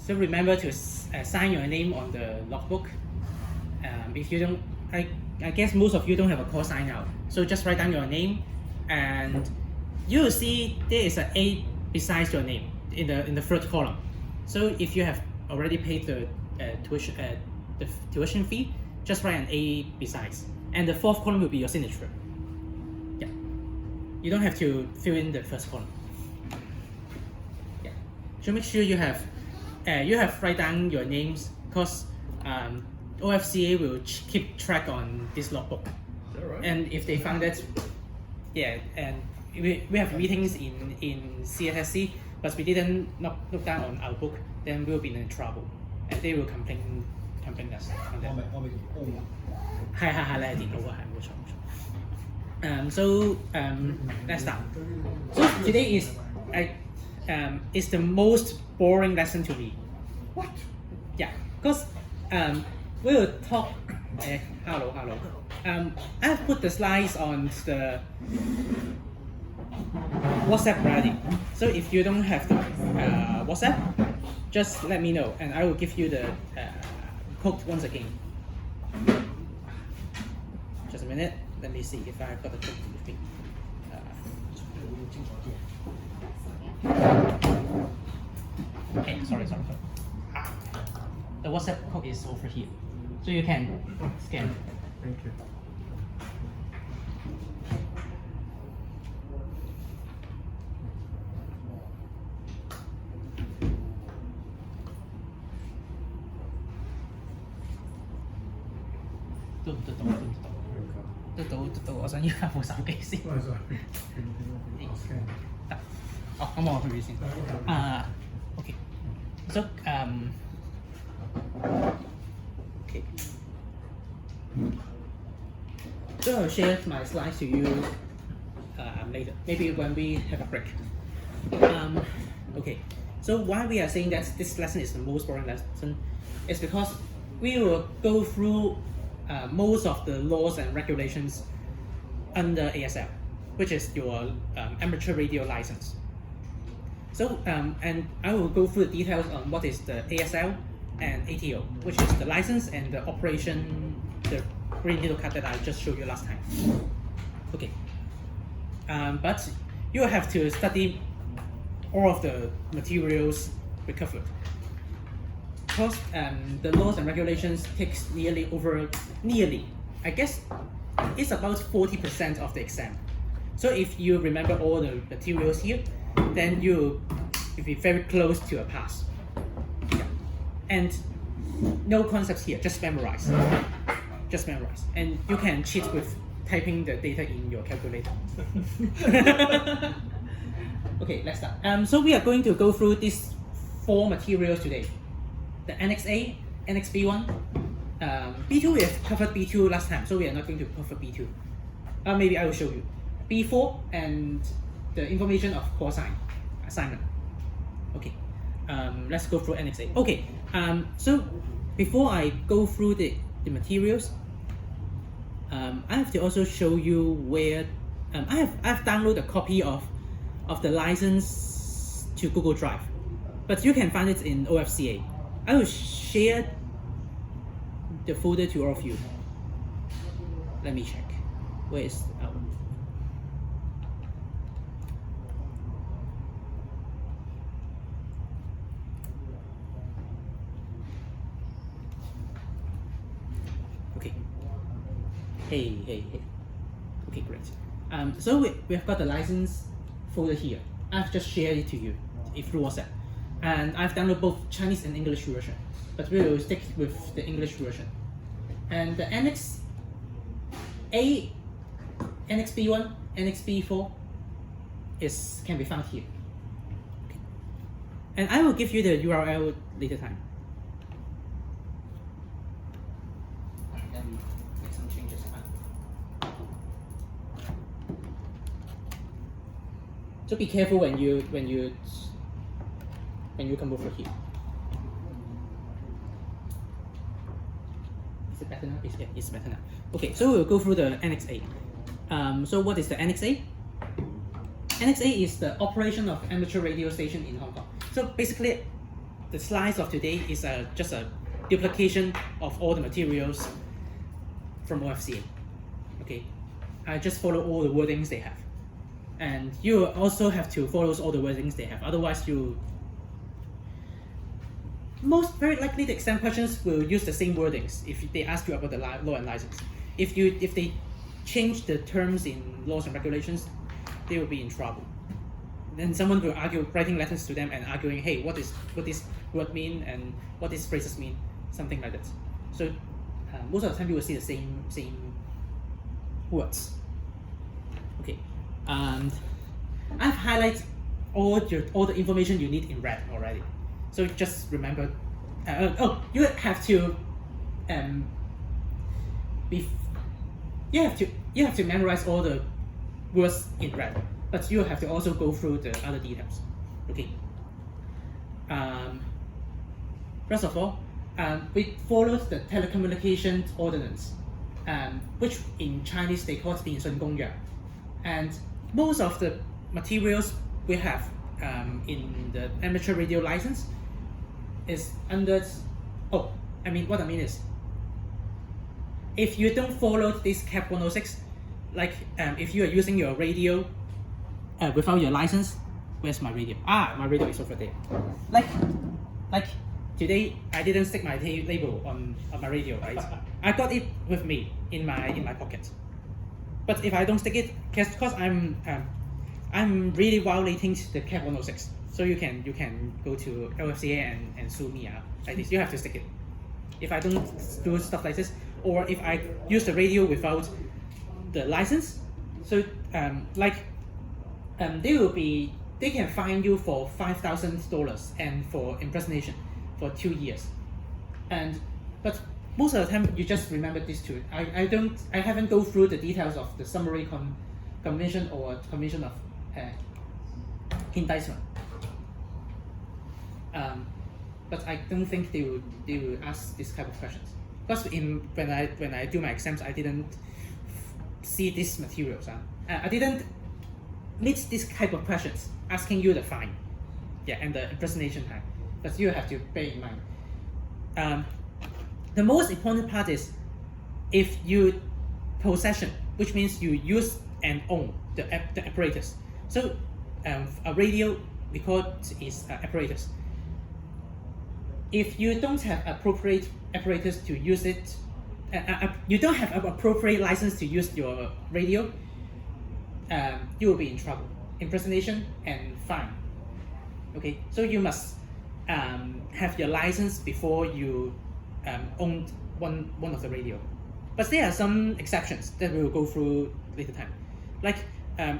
So remember to sign your name on the logbook. If you don't, I guess most of you don't have a call sign now. So just write down your name, and you will see there is an A besides your name in the third column. So if you have already paid the tuition fee, just write an A besides, and the fourth column will be your signature. Yeah, you don't have to fill in the first column. Yeah, so make sure you have write down your names, because OFCA will keep track on this logbook. Is that right? And if they found that, yeah, and we have meetings in CSSC, but we didn't look down on our book, then we'll be in trouble, and they will complain us on that. 我咪電腦係你係電腦啊，係冇錯。So let's start. So today is the most boring lesson to me. What? Yeah, because we will talk. Hello. I have put the slides on the WhatsApp already. So if you don't have the WhatsApp, just let me know, and I will give you the code once again. Just a minute. Let me see if I've got the code with me. Okay, sorry. The WhatsApp code is over here, so you can scan. Thank you. Được, 我想要翻部手機先。得，哦，咁我去先。OK. So okay. So I'll share my slides to you later, maybe when we have a break. Okay. So why we are saying that this lesson is the most boring lesson is because we will go through most of the laws and regulations under ASL, which is your amateur radio license. So and I will go through the details on what is the ASL and ATO, which is the license and the operation, the green little card that I just showed you last time. Okay, but you have to study all of the materials we covered, because the laws and regulations takes nearly, I guess it's about 40% of the exam. So if you remember all the materials here, then you'll be very close to a pass. Yeah. And no concepts here, just memorize. Just memorize. And you can cheat with typing the data in your calculator. Okay, let's start. So we are going to go through these 4 materials today. The Annex A, Annex B1, B2 we have covered B2 last time, so we are not going to cover B2. Maybe I will show you. B4 and the information of call sign assignment. Okay, let's go through Annex A. Okay, so before I go through the materials, I have to also show you where I've downloaded a copy of the license to Google Drive, but you can find it in OFCA. I will share the folder to all of you. Let me check. Where is our... Okay. Hey. Okay, great. So we've got the license folder here. I've just shared it to you through WhatsApp. And I've downloaded both Chinese and English version, but we will stick with the English version. And the Annex A, Annex B1, Annex B4 can be found here. Okay. And I will give you the URL later time. Let me make some changes. So be careful when you come over here. Is it better now? It's better now. Okay, so we'll go through the Annex A. So what is the Annex A? Annex A is the operation of amateur radio station in Hong Kong. So basically, the slides of today is just a duplication of all the materials from OFCA. Okay, I just follow all the wordings they have, and you also have to follow all the wordings they have. Otherwise, very likely the exam questions will use the same wordings if they ask you about the law and license. If they change the terms in laws and regulations, they will be in trouble. Then someone will argue, writing letters to them and arguing, hey, what this word mean and what these phrases mean, something like that. So most of the time you will see the same words. Okay, and I've highlighted all the information you need in red already. So just remember. You have to you have to memorize all the words in red, but you have to also go through the other details. Okay. First of all, we followed the telecommunications ordinance, which in Chinese they call it 電訊公約, and most of the materials we have in the amateur radio license is under. What I mean is, if you don't follow this Cap 106, like if you are using your radio without your license, where's my radio? My radio is over there. Like today, I didn't stick my label on my radio, right? I got it with me in my pocket. But if I don't stick it, because I'm really violating the Cap 106. So you can go to LFCA and sue me like this. You have to stick it. If I don't do stuff like this, or if I use the radio without the license, so they can fine you for $5,000 and for impersonation for 2 years. But most of the time you just remember these two. I haven't go through the details of the summary convention or convention of indictment. But I don't think they will ask this type of questions. Because when I do my exams, I didn't see these materials. I didn't meet this type of questions asking you the fine, and the impersonation time. But you have to bear in mind. The most important part is if you possession, which means you use and own the apparatus. So a radio we call it is apparatus. If you don't have appropriate apparatus to use it, you don't have an appropriate license to use your radio, you will be in trouble. Impersonation and fine. Okay, so you must have your license before you own one of the radio. But there are some exceptions that we will go through later time. Like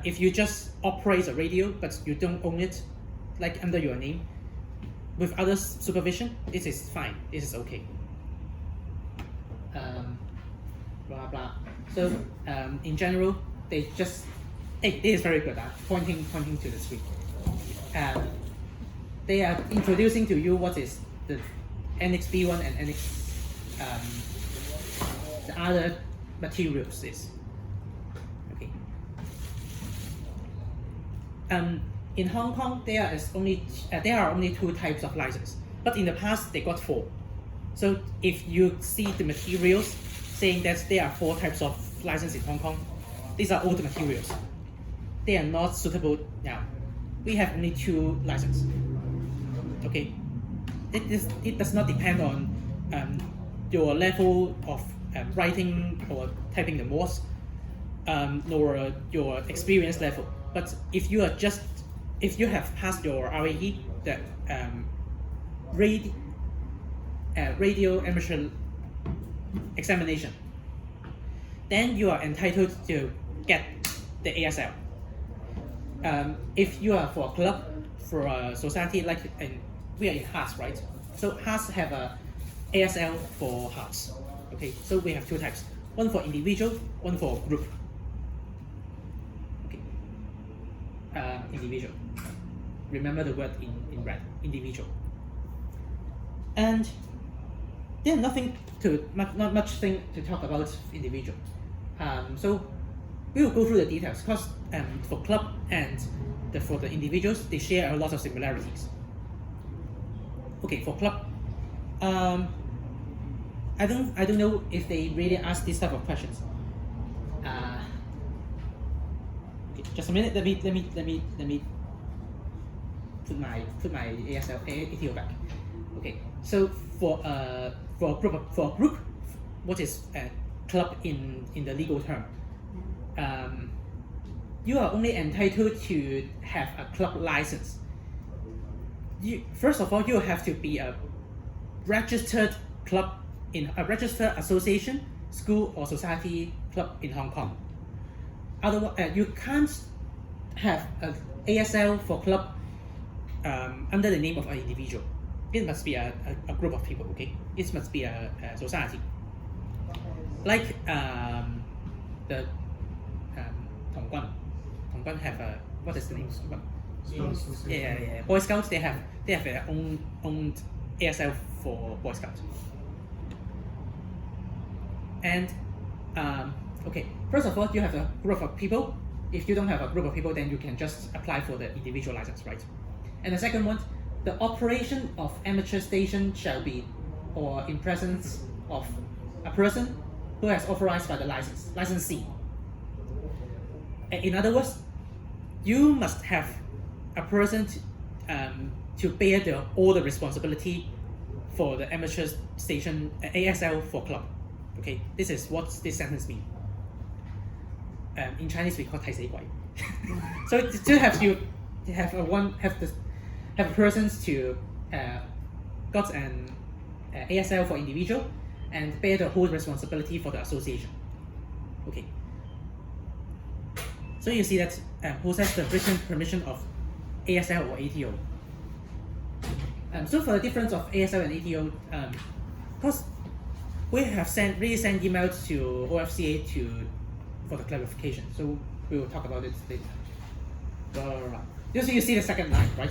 if you just operate a radio but you don't own it, like under your name, with other supervision, this is fine. This is okay. Blah blah. So in general, they just this is very good. Pointing to the screen. They are introducing to you what is the Annex B1 and Annex the other materials is. Okay. In Hong Kong, there are only 2 types of license, but in the past they got 4. So if you see the materials saying that there are 4 types of license in Hong Kong, these are old materials. They are not suitable now. We have only 2 licenses. Okay, it does not depend on your level of writing or typing the Morse, nor your experience level. But if you have passed your RAE, the radio amateur examination, then you are entitled to get the ASL. If you are for a club, for a society, like we are in HARTS, right? So HARTS have a ASL for HARTS. Okay, so we have 2 types: one for individual, one for group. Okay, individual. Remember the word in red, individual. And there's not much thing to talk about individual. So we will go through the details because for club and for the individuals, they share a lot of similarities. okay, for club, I don't know if they really ask this type of questions. Okay, just a minute. Let me put my ATO back. Okay, so for a group, what is a club in the legal term? You are only entitled to have a club license. First of all, you have to be a registered club in a registered association, school or society club in Hong Kong. Otherwise, you can't have an ASL for club under the name of an individual. It must be a group of people. Okay, it must be a society. Like the Tong Guan have a, what is the name? Yeah. Boy Scouts, they have their own ASL for Boy Scouts. And okay, first of all, you have a group of people. If you don't have a group of people, then you can just apply for the individual license, right? And the second one, the operation of amateur station shall be or in presence of a person who has authorized by the licensee. In other words, you must have a person to bear all the responsibility for the amateur station ASL for club. Okay, this is what this sentence means. In Chinese we call 太死鬼. So to have persons to got an ASL for individual and bear the whole responsibility for the association. Okay. So you see that possess the written permission of ASL or ATO. So for the difference of ASL and ATO, because we have sent emails to OFCA for the clarification. So we will talk about it later. You see the second line, right?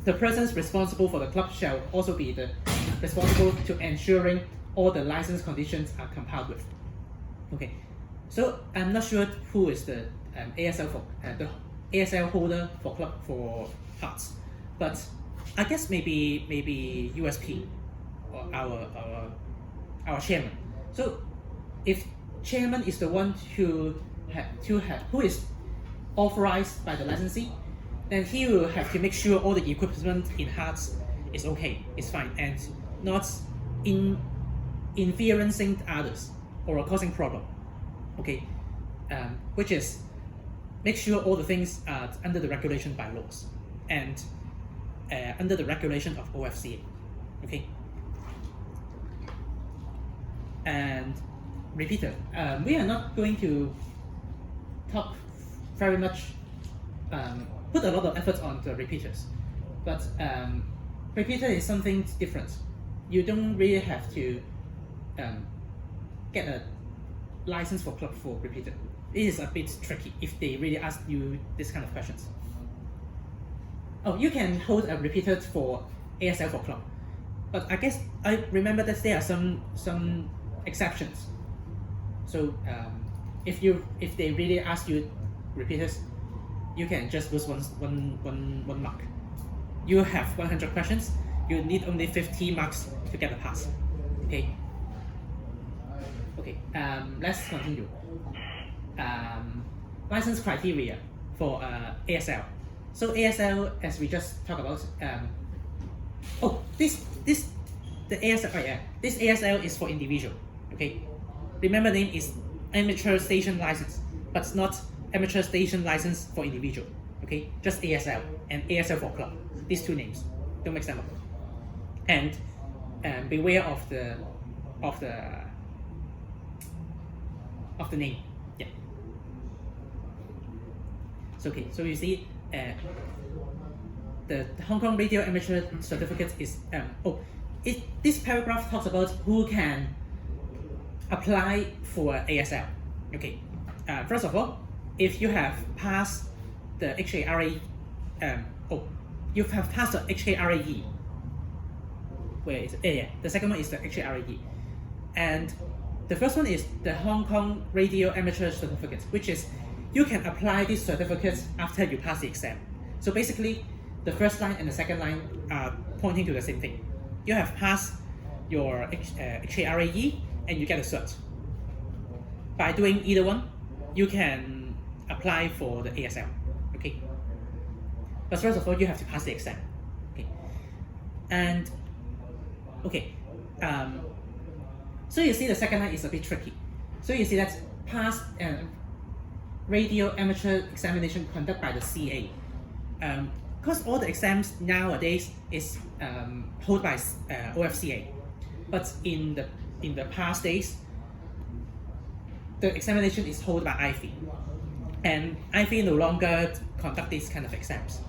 The persons responsible for the club shall also be responsible to ensuring all the license conditions are complied with. Okay, so I'm not sure who is the ASL for the ASL holder for club for HARTS, but I guess maybe USP or our chairman. So if chairman is the one who is authorized by the licensee, then he will have to make sure all the equipment in HARTS is okay, is fine, and not influencing others or causing problem. Okay, which is make sure all the things are under the regulation by laws and under the regulation of OFCA. Okay. And repeater, we are not going to talk very much, put a lot of effort on the repeaters, but repeater is something different. You don't really have to get a license for club for repeater. It is a bit tricky if they really ask you this kind of questions. Oh, you can hold a repeater for ASL for club, but I guess I remember that there are some exceptions. So if they really ask you repeaters, you can just lose one mark. You have 100 questions. You need only 50 marks to get a pass. Okay. Okay. Let's continue. License criteria for ASL. So ASL, as we just talked about. The ASL. Oh yeah, this ASL is for individual. Okay. Remember, name is amateur station license, but not amateur station license for individual. Okay, just ASL and ASL for club. These two names, don't mix them up. And beware of the name. Yeah. So okay, so you see, the Hong Kong Radio Amateur Certificate is this paragraph talks about who can apply for ASL. Okay, first of all, if you have passed the HKRAE, you have passed the HKRAE. Where is it? Yeah, the second one is the HKRAE, and the first one is the Hong Kong Radio Amateur Certificate, which is you can apply these certificates after you pass the exam. So basically, the first line and the second line are pointing to the same thing. You have passed your HKRAE and you get a cert. By doing either one, you can apply for the ASL. Okay. But first of all, you have to pass the exam. Okay. And okay. So you see the second line is a bit tricky. So you see that pass radio amateur examination conducted by the CA. Because all the exams nowadays is held by OFCA, but in the past days, the examination is held by IFE, and IFE no longer conduct these kind of exams.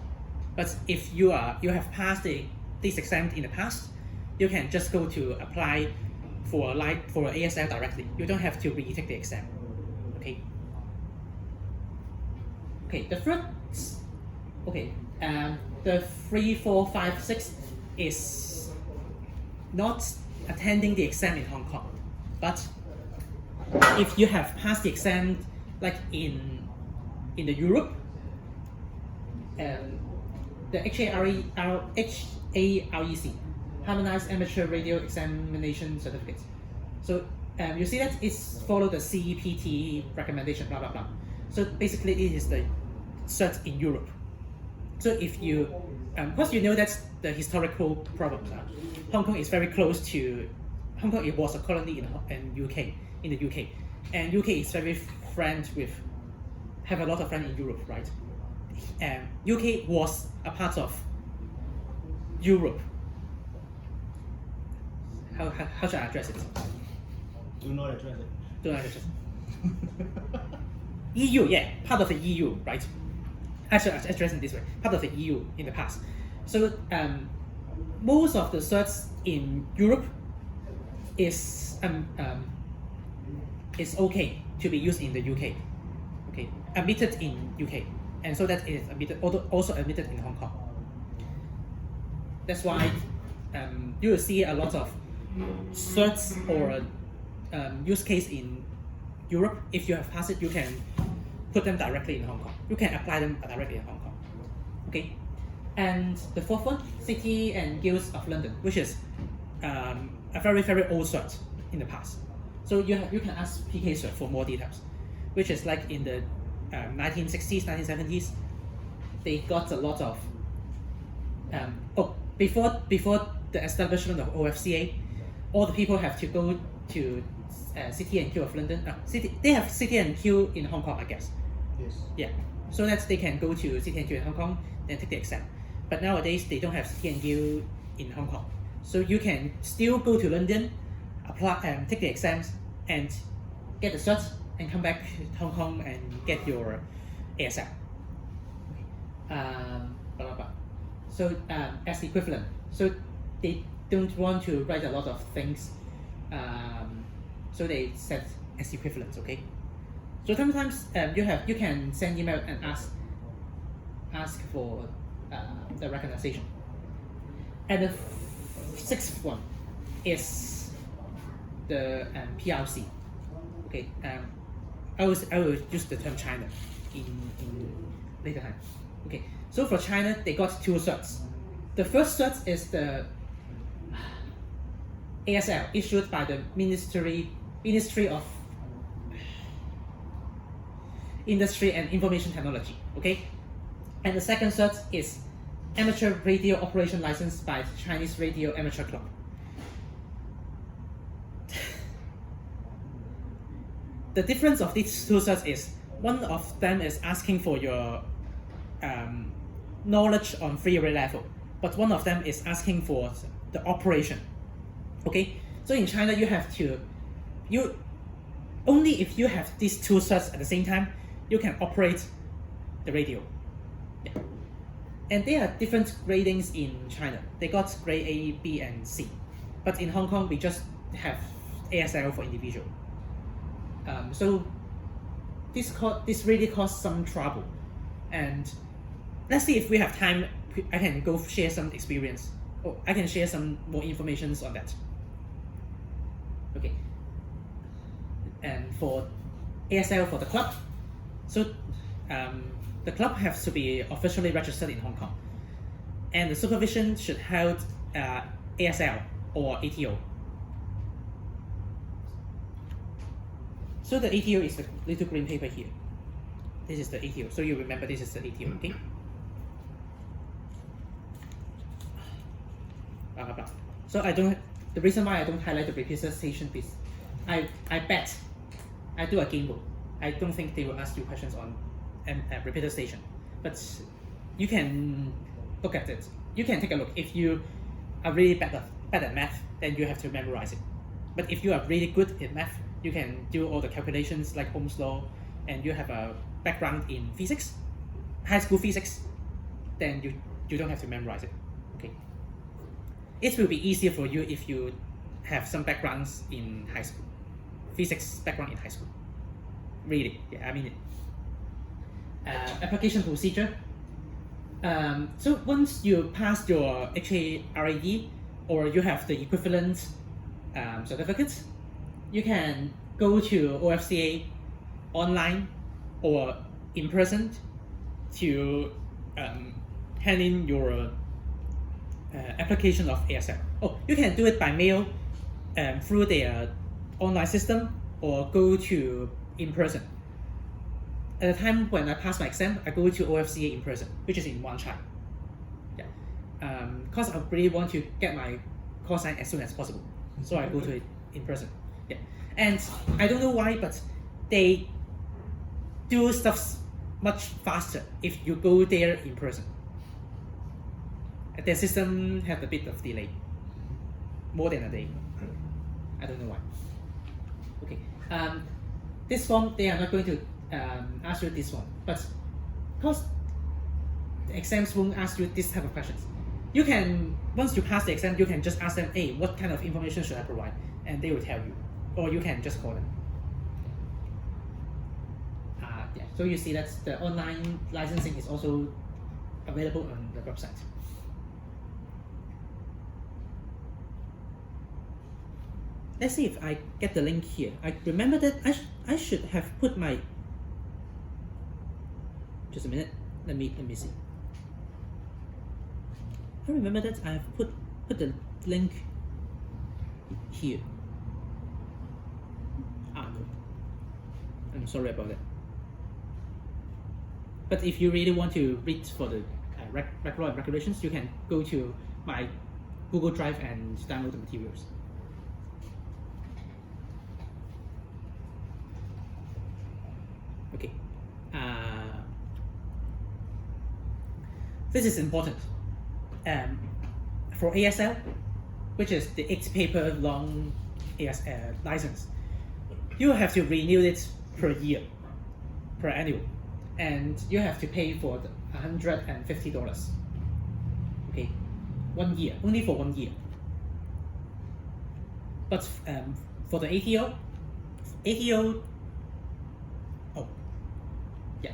But if you have passed these exams in the past, you can just go to apply for ASL directly. You don't have to retake the exam. Okay. Okay. The first. Okay. The 3, 4, 5, 6 is not attending the exam in Hong Kong, but if you have passed the exam like in the Europe, the HAREC, Harmonized Amateur Radio Examination Certificate. So you see that it's follow the CEPT recommendation, blah blah blah. So basically, it is the cert in Europe. So if you, because you know that's the historical problems. Hong Kong is very close to Hong Kong. It was a colony in the UK, and UK is very have a lot of friends in Europe, right? UK was a part of Europe. How should I address it? Do not address it. Do not address it. EU, yeah, part of the EU, right? I should address it this way, part of the EU in the past. So most of the certs in Europe is okay to be used in the UK, okay, admitted in UK, and so that is admitted, also admitted in Hong Kong. That's why you will see a lot of certs or use case in Europe. If you have passed it, you can put them directly in Hong Kong. You can apply them directly in Hong Kong. Okay, and the fourth one, City and Guilds of London, which is a very old cert in the past. So you can ask PK cert for more details, which is like in the 1960s, 1970s. They got a lot of before the establishment of OFCA, all the people have to go to City and Guild of London. They have City and Guild in Hong Kong, I guess. Yes. Yeah, so that they can go to City and Guild in Hong Kong and take the exam. But nowadays they don't have City and Guild in Hong Kong, so you can still go to London, apply and take the exams and get the cert and come back to Hong Kong and get your ASL. Blah, blah, blah. So as equivalent, so they don't want to write a lot of things, so they set as equivalent. Okay. So sometimes you can send email and ask for the recognition. And the sixth one is the PRC. Okay, I will use the term China in later time. Okay, so for China they got two certs. The first cert is the ASL issued by the Ministry of Industry and Information Technology. Okay, and the second cert is Amateur Radio Operation License by the Chinese Radio Amateur Club. The difference of these two certs is one of them is asking for your knowledge on free rate level, but one of them is asking for the operation. Okay, so in China only if you have these two certs at the same time, you can operate the radio. Yeah. And there are different gradings in China. They got grade A, B, and C. But in Hong Kong, we just have ASL for individual. So this really caused some trouble. And let's see if we have time, I can go share some experience. Or I can share some more information on that. Okay. And for ASL for the club, so the club has to be officially registered in Hong Kong, and the supervision should ASL or ATO. So the ATO is the little green paper here. This is the ATO. So you remember this is the ATO, okay? Blah, blah, blah. So the reason why I don't highlight the repeater station piece, I bet, I do a game rule. I don't think they will ask you questions on repeater station, but you can look at it. You can take a look. If you are really bad at math, then you have to memorize it. But if you are really good in math, you can do all the calculations like Ohm's law, and you have a background in physics, high school physics, then you don't have to memorize it. Okay. It will be easier for you if you have some backgrounds in high school, physics background in high school. Really, yeah, I mean it. Application procedure. So once you pass your HKRAE or you have the equivalent certificates, you can go to OFCA online or in person to hand in your application of ASL. Oh, you can do it by mail through their online system or go to in person. At the time when I pass my exam, I go to OFCA in person, which is in Wan Chai. Yeah, because I really want to get my call sign as soon as possible, so I go to it in person. Yeah, and I don't know why, but they do stuff much faster if you go there in person. The system has a bit of delay, more than a day. I don't know why. Okay, this form they are not going to ask you this one, but because the exams won't ask you this type of questions, you can, once you pass the exam, you can just ask them, hey, what kind of information should I provide, and they will tell you, or you can just call them. Yeah, so you see that the online licensing is also available on the website. Let's see if I get the link here. I remember that I should have put my, just a minute, let me see. I remember that I have put the link here. No, I'm sorry about that. But if you really want to read for the law and regulations, you can go to my Google Drive and download the materials. Okay. This is important. For ASL, which is the 8-paper long license, you have to renew it per year, per annual, and you have to pay for $150. Okay, 1 year, only for 1 year. But for the ATO, oh, yeah,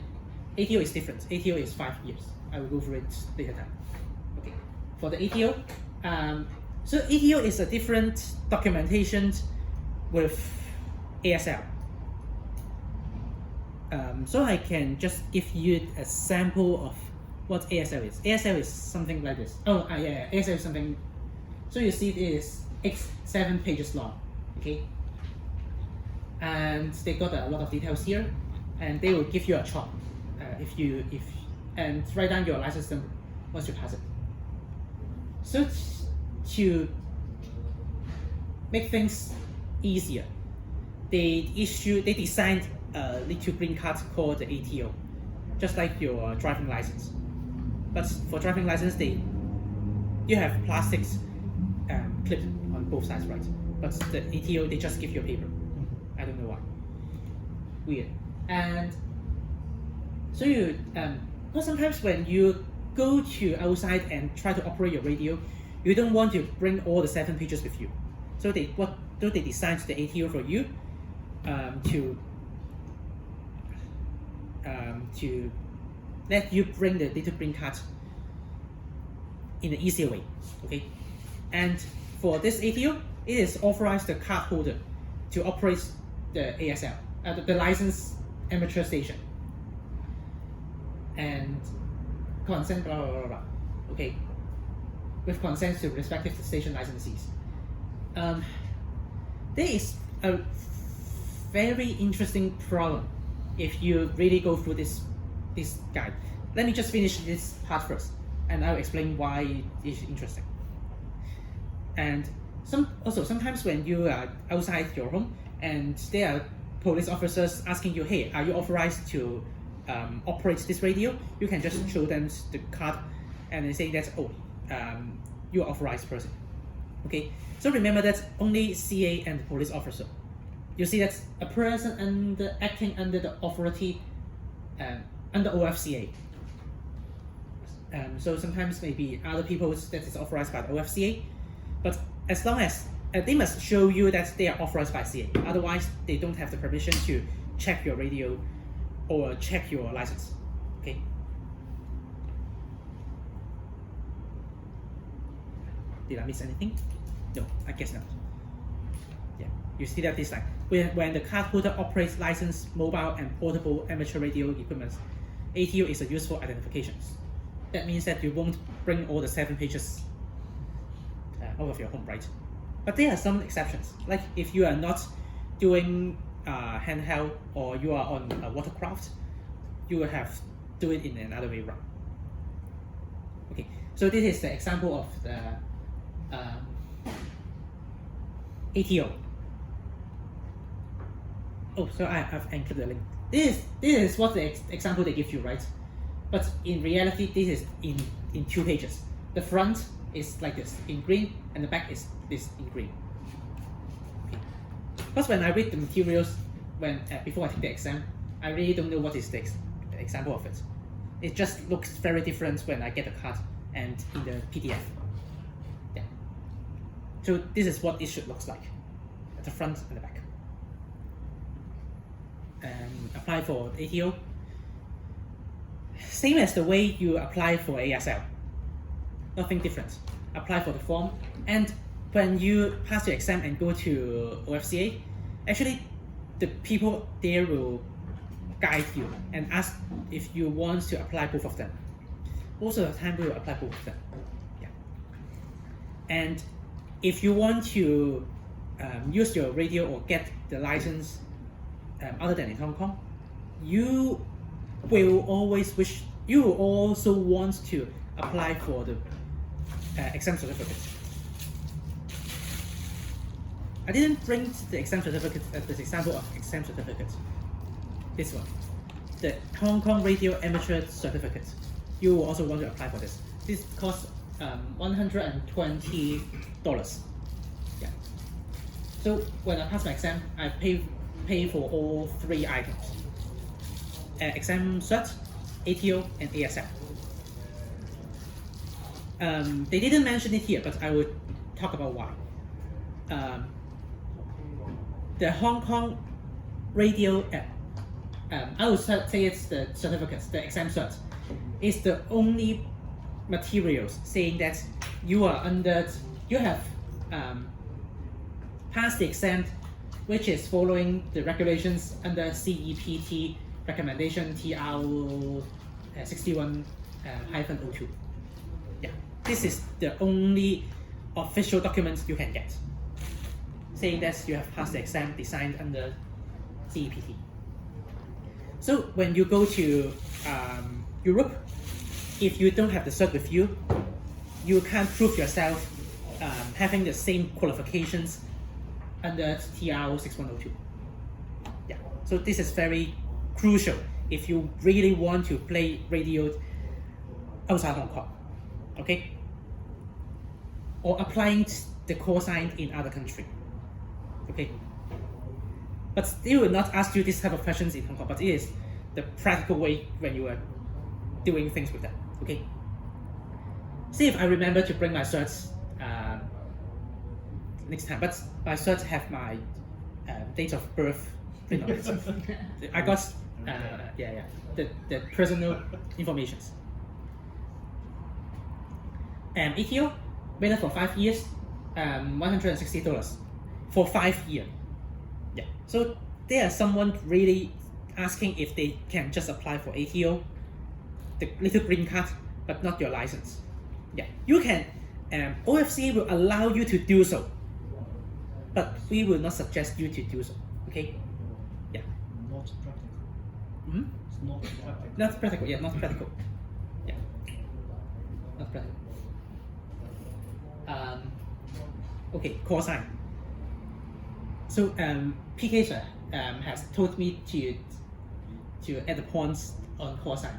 ATO is different. ATO is 5 years. I will go through it later time. Okay, for the ATO, so ATO is a different documentation with ASL. So I can just give you a sample of what ASL is. ASL is something like this. Oh, yeah, ASL is something. So you see, it is 7 pages long. Okay, and they got a lot of details here, and they will give you a chart and write down your license number once you pass it. So to make things easier, they designed a little green card called the ATO, just like your driving license. But for driving license, you have plastics clipped on both sides, right? But the ATO, they just give you a paper. I don't know why. Weird. And so you, because sometimes when you go to outside and try to operate your radio, you don't want to bring all the 7 pages with you. So they designed the ATO for you to let you bring the little green card in an easier way. Okay, and for this ATO, it is authorized the card holder to operate the ASL, the licensed amateur station, and consent blah blah blah blah. Okay, with consent to respective station licensees. There is a very interesting problem if you really go through this guide. Let me just finish this part first, and I'll explain why it is interesting. And sometimes when you are outside your home and there are police officers asking you, hey, are you authorized to operate this radio? You can just show them the card and they say that, oh, you're an authorized person. Okay, so remember that only CA and the police officer. You see that a person acting under the authority under OFCA. So sometimes maybe other people that is authorized by the OFCA, but as long as they must show you that they are authorized by CA. Otherwise, they don't have the permission to check your radio or check your license. Okay. Did I miss anything? No, I guess not. Yeah, you see that this line. When the card holder operates licensed mobile and portable amateur radio equipment, ATO is a useful identification. That means that you won't bring all the 7 pages out of your home, right? But there are some exceptions, like if you are not doing handheld or you are on a watercraft, you will have to do it in another way around. Okay, so this is the example of the ATO. Oh, so I've anchored the link. This is what the example they give you, right? But in reality, this is in 2 pages. The front is like this in green, and the back is this in green. Okay. Because when I read the materials, before I take the exam, I really don't know what is the example of it. It just looks very different when I get the card and in the PDF. Yeah. So this is what it should look like at the front and the back. Apply for ATO. Same as the way you apply for ASL. Nothing different. Apply for the form, and when you pass the exam and go to OFCA, actually the people there will guide you and ask if you want to apply both of them. Most of the time we will apply both of them. Yeah. And if you want to use your radio or get the license other than in Hong Kong, you will also want to apply for the exam certificate. I didn't bring the exam certificate as the example of exam certificate. This one, the Hong Kong Radio Amateur Certificate. You will also want to apply for this. This costs $120. Yeah. So when I pass my exam, I pay for all 3 items: exam cert, ATO, and ASL. They didn't mention it here, but I will talk about why. The Hong Kong Radio app, I would say it's the certificates, the exam cert, is the only materials saying that you have passed the exam, which is following the regulations under CEPT recommendation TR 61-02. Yeah, this is the only official document you can get, saying that you have passed the exam designed under CEPT. So when you go to Europe, if you don't have the cert with you, you can't prove yourself having the same qualifications under TR 6102. Yeah, so this is very crucial if you really want to play radio outside Hong Kong, okay? Or applying the call sign in other country, okay? But they will not ask you this type of questions in Hong Kong, but it is the practical way when you are doing things with them, okay? See if I remember to bring my certs next time, but my certs have my date of birth print on it. I got the personal informations. ETO, valid for 5 years, $160 for 5 years. Yeah. So there are someone really asking if they can just apply for ATO, the little green card, but not your license. Yeah, you can OFCA will allow you to do so, but we will not suggest you to do so. Okay? Yeah. Not practical. Hmm? It's not practical. Not practical. Yeah, not practical. Yeah. Not practical. Okay, call sign. So PK sir has told me to add the points on call sign.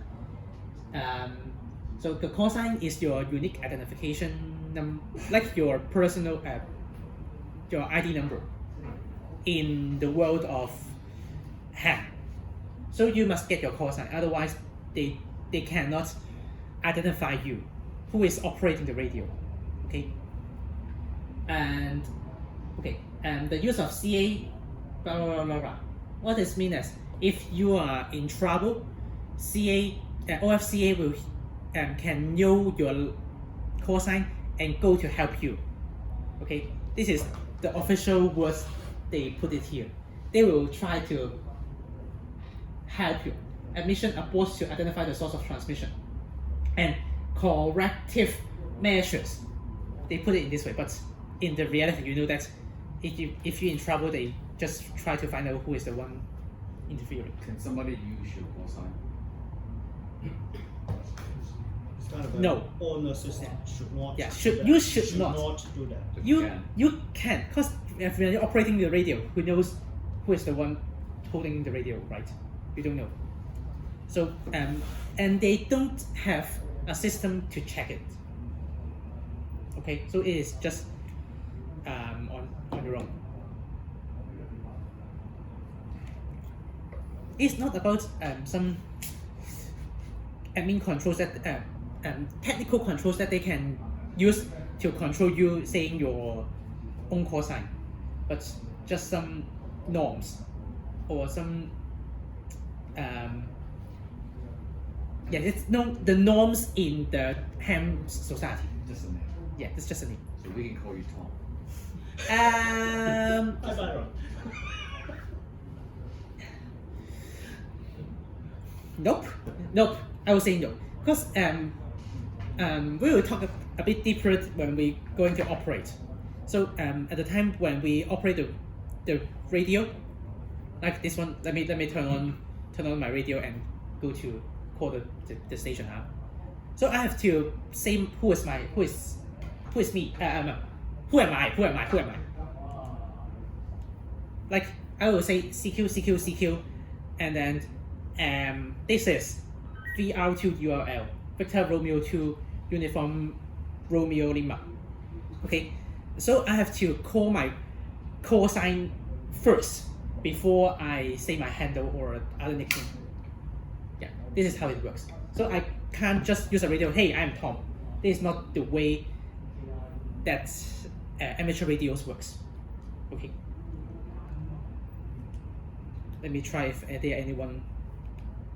So the call sign is your unique identification like your personal your ID number in the world of ham. So you must get your call sign, otherwise they cannot identify you who is operating the radio. Okay. And the use of CA blah blah blah blah. What this means is if you are in trouble, OFCA will can know your call sign and go to help you. Okay, this is the official words they put it here. They will try to help you. Admission aborts to identify the source of transmission and corrective measures. They put it in this way, but in the reality, you know that if you're in trouble, they just try to find out who is the one interfering. Can somebody use your call sign? It's kind of a No. honor system. Should not. Yeah, do that. you should not. do that. You can, because if you're operating the radio, who knows who is the one holding the radio, right? You don't know. So and they don't have a system to check it. Okay, so it is just on your own. It's not about some admin controls that technical controls that they can use to control you saying your own call sign, but just some norms or some it's the norms in the ham society. Just a name. Yeah, it's just a name. So we can call you Tom. I got it wrong. Nope. I will say no, because we will talk a bit deeper when we going to operate. So at the time when we operate the radio, like this one, let me turn on my radio and go to call the station now. So I have to say who is me, who am I? Like I will say CQ, and then this is VR2 URL, Victor Romeo 2 Uniform Romeo Lima. Okay, so I have to call my call sign first before I say my handle or other nickname. Yeah, this is how it works. So I can't just use a radio, hey, I'm Tom. This is not the way that amateur radios works. Okay. Let me try if there anyone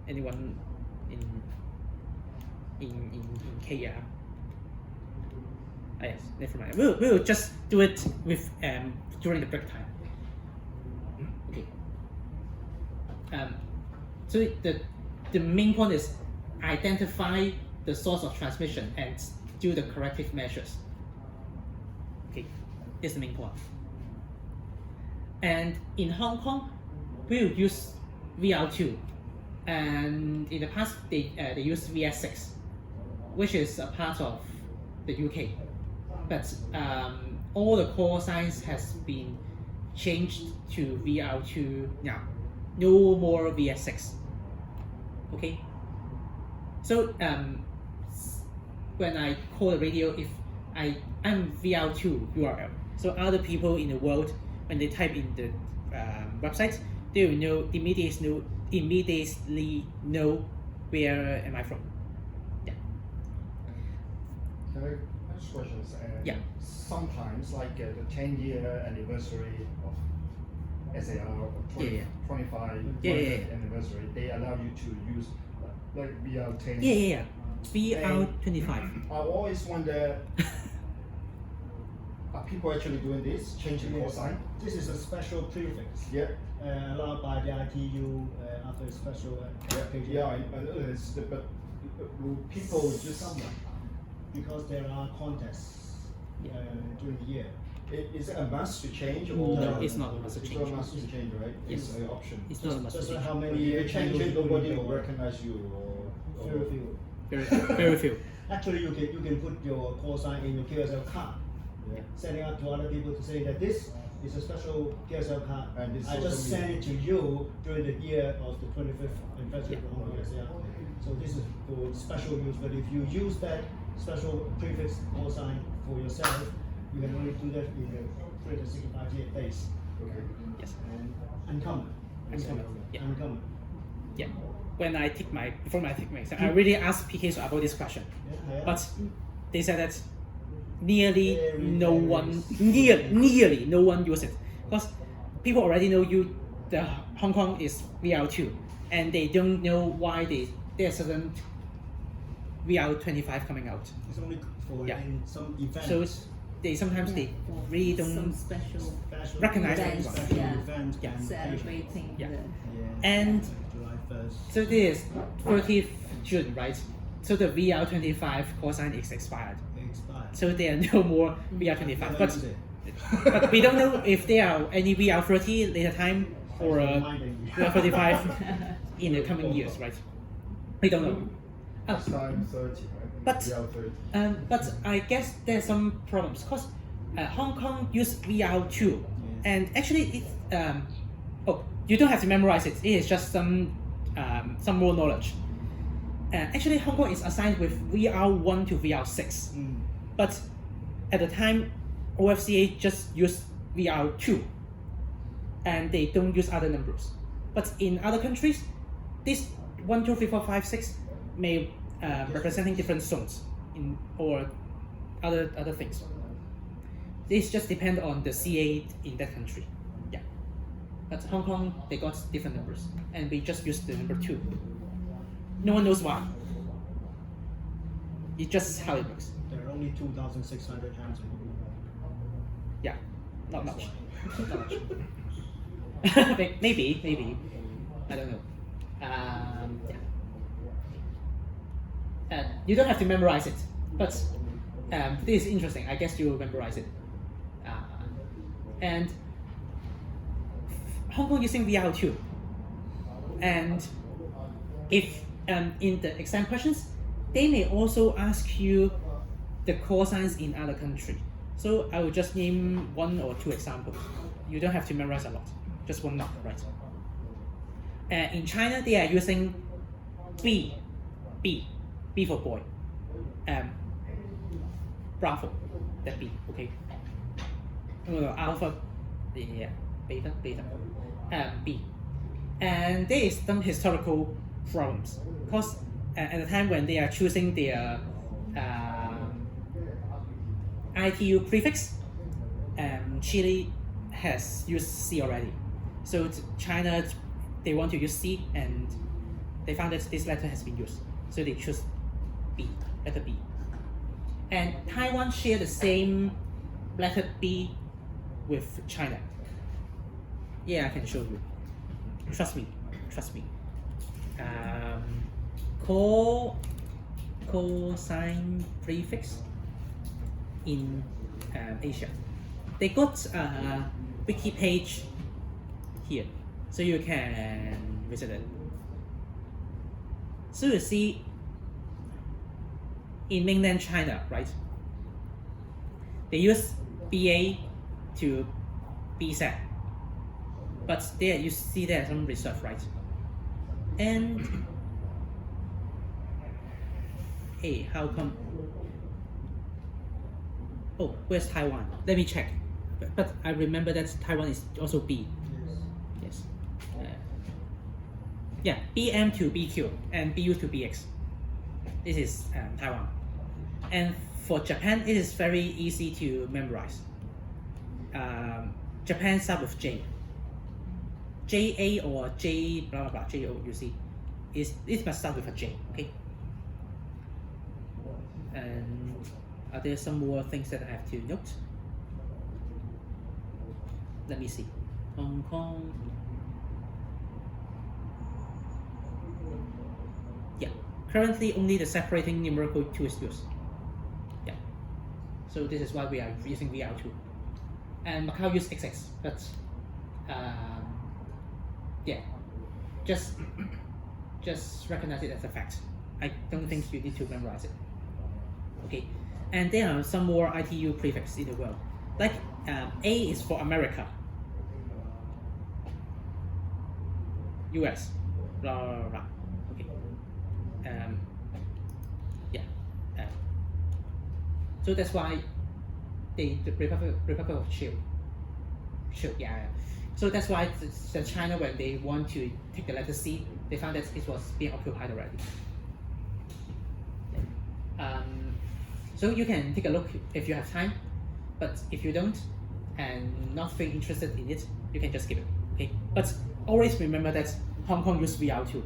in KR. Yes, never mind. We'll just do it with during the break time. Okay. So the main point is identify the source of transmission and do the corrective measures. Okay, this is the main point. And in Hong Kong, we'll use VR2, and in the past they used VS6, which is a part of the UK. But all the call signs has been changed to VR2 now. No more VS6. Okay. So when I call the radio, if I'm VR2 URL, so other people in the world, when they type in the website, they will immediately know where am I from. Yeah. Next question is, Yeah. sometimes like the 10-year anniversary of SAR or 25 anniversary, they allow you to use like VR10. Yeah. VR25. I always wonder, are people actually doing this, changing call sign? This is a special prefix. Yeah. Allowed by the ITU after a special application. Yeah, I know this, but will people just Somewhat, because there are contests during the year. Is it a must to change or No, it's not a must to It's change. not a must to change, right? Yes. It's an option. It's not a must to Just change. how But many if you change it, nobody will or recognize you or very few. Very few. Actually, you can put your call sign in your QSL card, Yeah. sending out to other people to say that this is a special QSL card. And this I just social send media. it to you during the year of the 25th anniversary of the Hong Kong SAR. So this is for special use, but if you use that special prefix call sign for yourself, you can only do that in the 365 days. Okay. Yes. And uncommon. Uncommon, yeah. Uncommon. Yeah. Before I take my exam, I really asked PKs about this question, Yeah. but they said that nearly Very, no very one, small. nearly no one uses it because people already know the Hong Kong is VR2, and they don't know why there's certain VR25 coming out. It's only for Yeah. in some events. So sometimes they really Some don't special special recognize events, everyone. special yeah. events Yeah. and celebrating Yeah. the And July 1st. so this is 30th June, right? So the VR25 call sign is expired. Expired. So there are no more VR25. Never But use it. but we don't know if there are any VR30 later time or Reminding you. VR35 in the coming years, right? We don't know. This time 30, right? But- VR 30. But I guess there's some problems because Hong Kong use VR2, and actually you don't have to memorize it. It is just some more knowledge. Actually, Hong Kong is assigned with VR1 to VR6, but at the time, OFCA just use VR2, and they don't use other numbers. But in other countries, this 1, 2, 3, 4, 5, 6 may representing different zones or other things. This just depend on the CA in that country. Yeah. But Hong Kong, they got different numbers, and we just use the number 2. No one knows why. It's just how it works. There are only 2,600 hands in Hong Kong. Yeah, not That's much. why. Not much. maybe. I don't know. Yeah. You don't have to memorize it, but this is interesting. I guess you will memorize it. And Hong Kong using VR2, and if in the exam questions, they may also ask you the call signs in other country. So I will just name 1 or 2 examples. You don't have to memorize a lot, just 1 mark, right? In China, they are using B for boy. Bravo, that B, okay. Alpha, yeah, beta, B. And there is some historical problems because at the time when they are choosing their ITU prefix, Chile has used C already. So China, they want to use C, and they found that this letter has been used. So they choose B, letter B. And Taiwan share the same letter B with China. Yeah, I can show you. Trust me. Call sign prefix in Asia. They got a wiki page here, so you can visit it. So you see, in mainland China, right? They use BA to BZ, but there you see there some reserve, right? And hey, how come? Oh, where's Taiwan? Let me check. But I remember that Taiwan is also B. Yes. Yeah, BM to BQ and BU to BX. This is Taiwan. And for Japan, it is very easy to memorize. Japan starts with J. JA or J blah blah blah, JO, you see. It must start with a J, okay? And are there some more things that I have to note? Let me see. Hong Kong. Yeah, currently only the separating numerical 2 is used. Yeah. So this is why we are using VR2. And Macau use XX, but yeah, just recognize it as a fact. I don't think you need to memorize it. Okay, and there are some more ITU prefixes in the world. Like A is for America, US, blah blah blah. Okay, yeah, so that's why the Republic of Chile, yeah. So that's why the China, when they want to take the letter C, they found that it was being occupied already. So you can take a look if you have time, but if you don't and not feel interested in it, you can just skip it. Okay, but always remember that Hong Kong use VR2.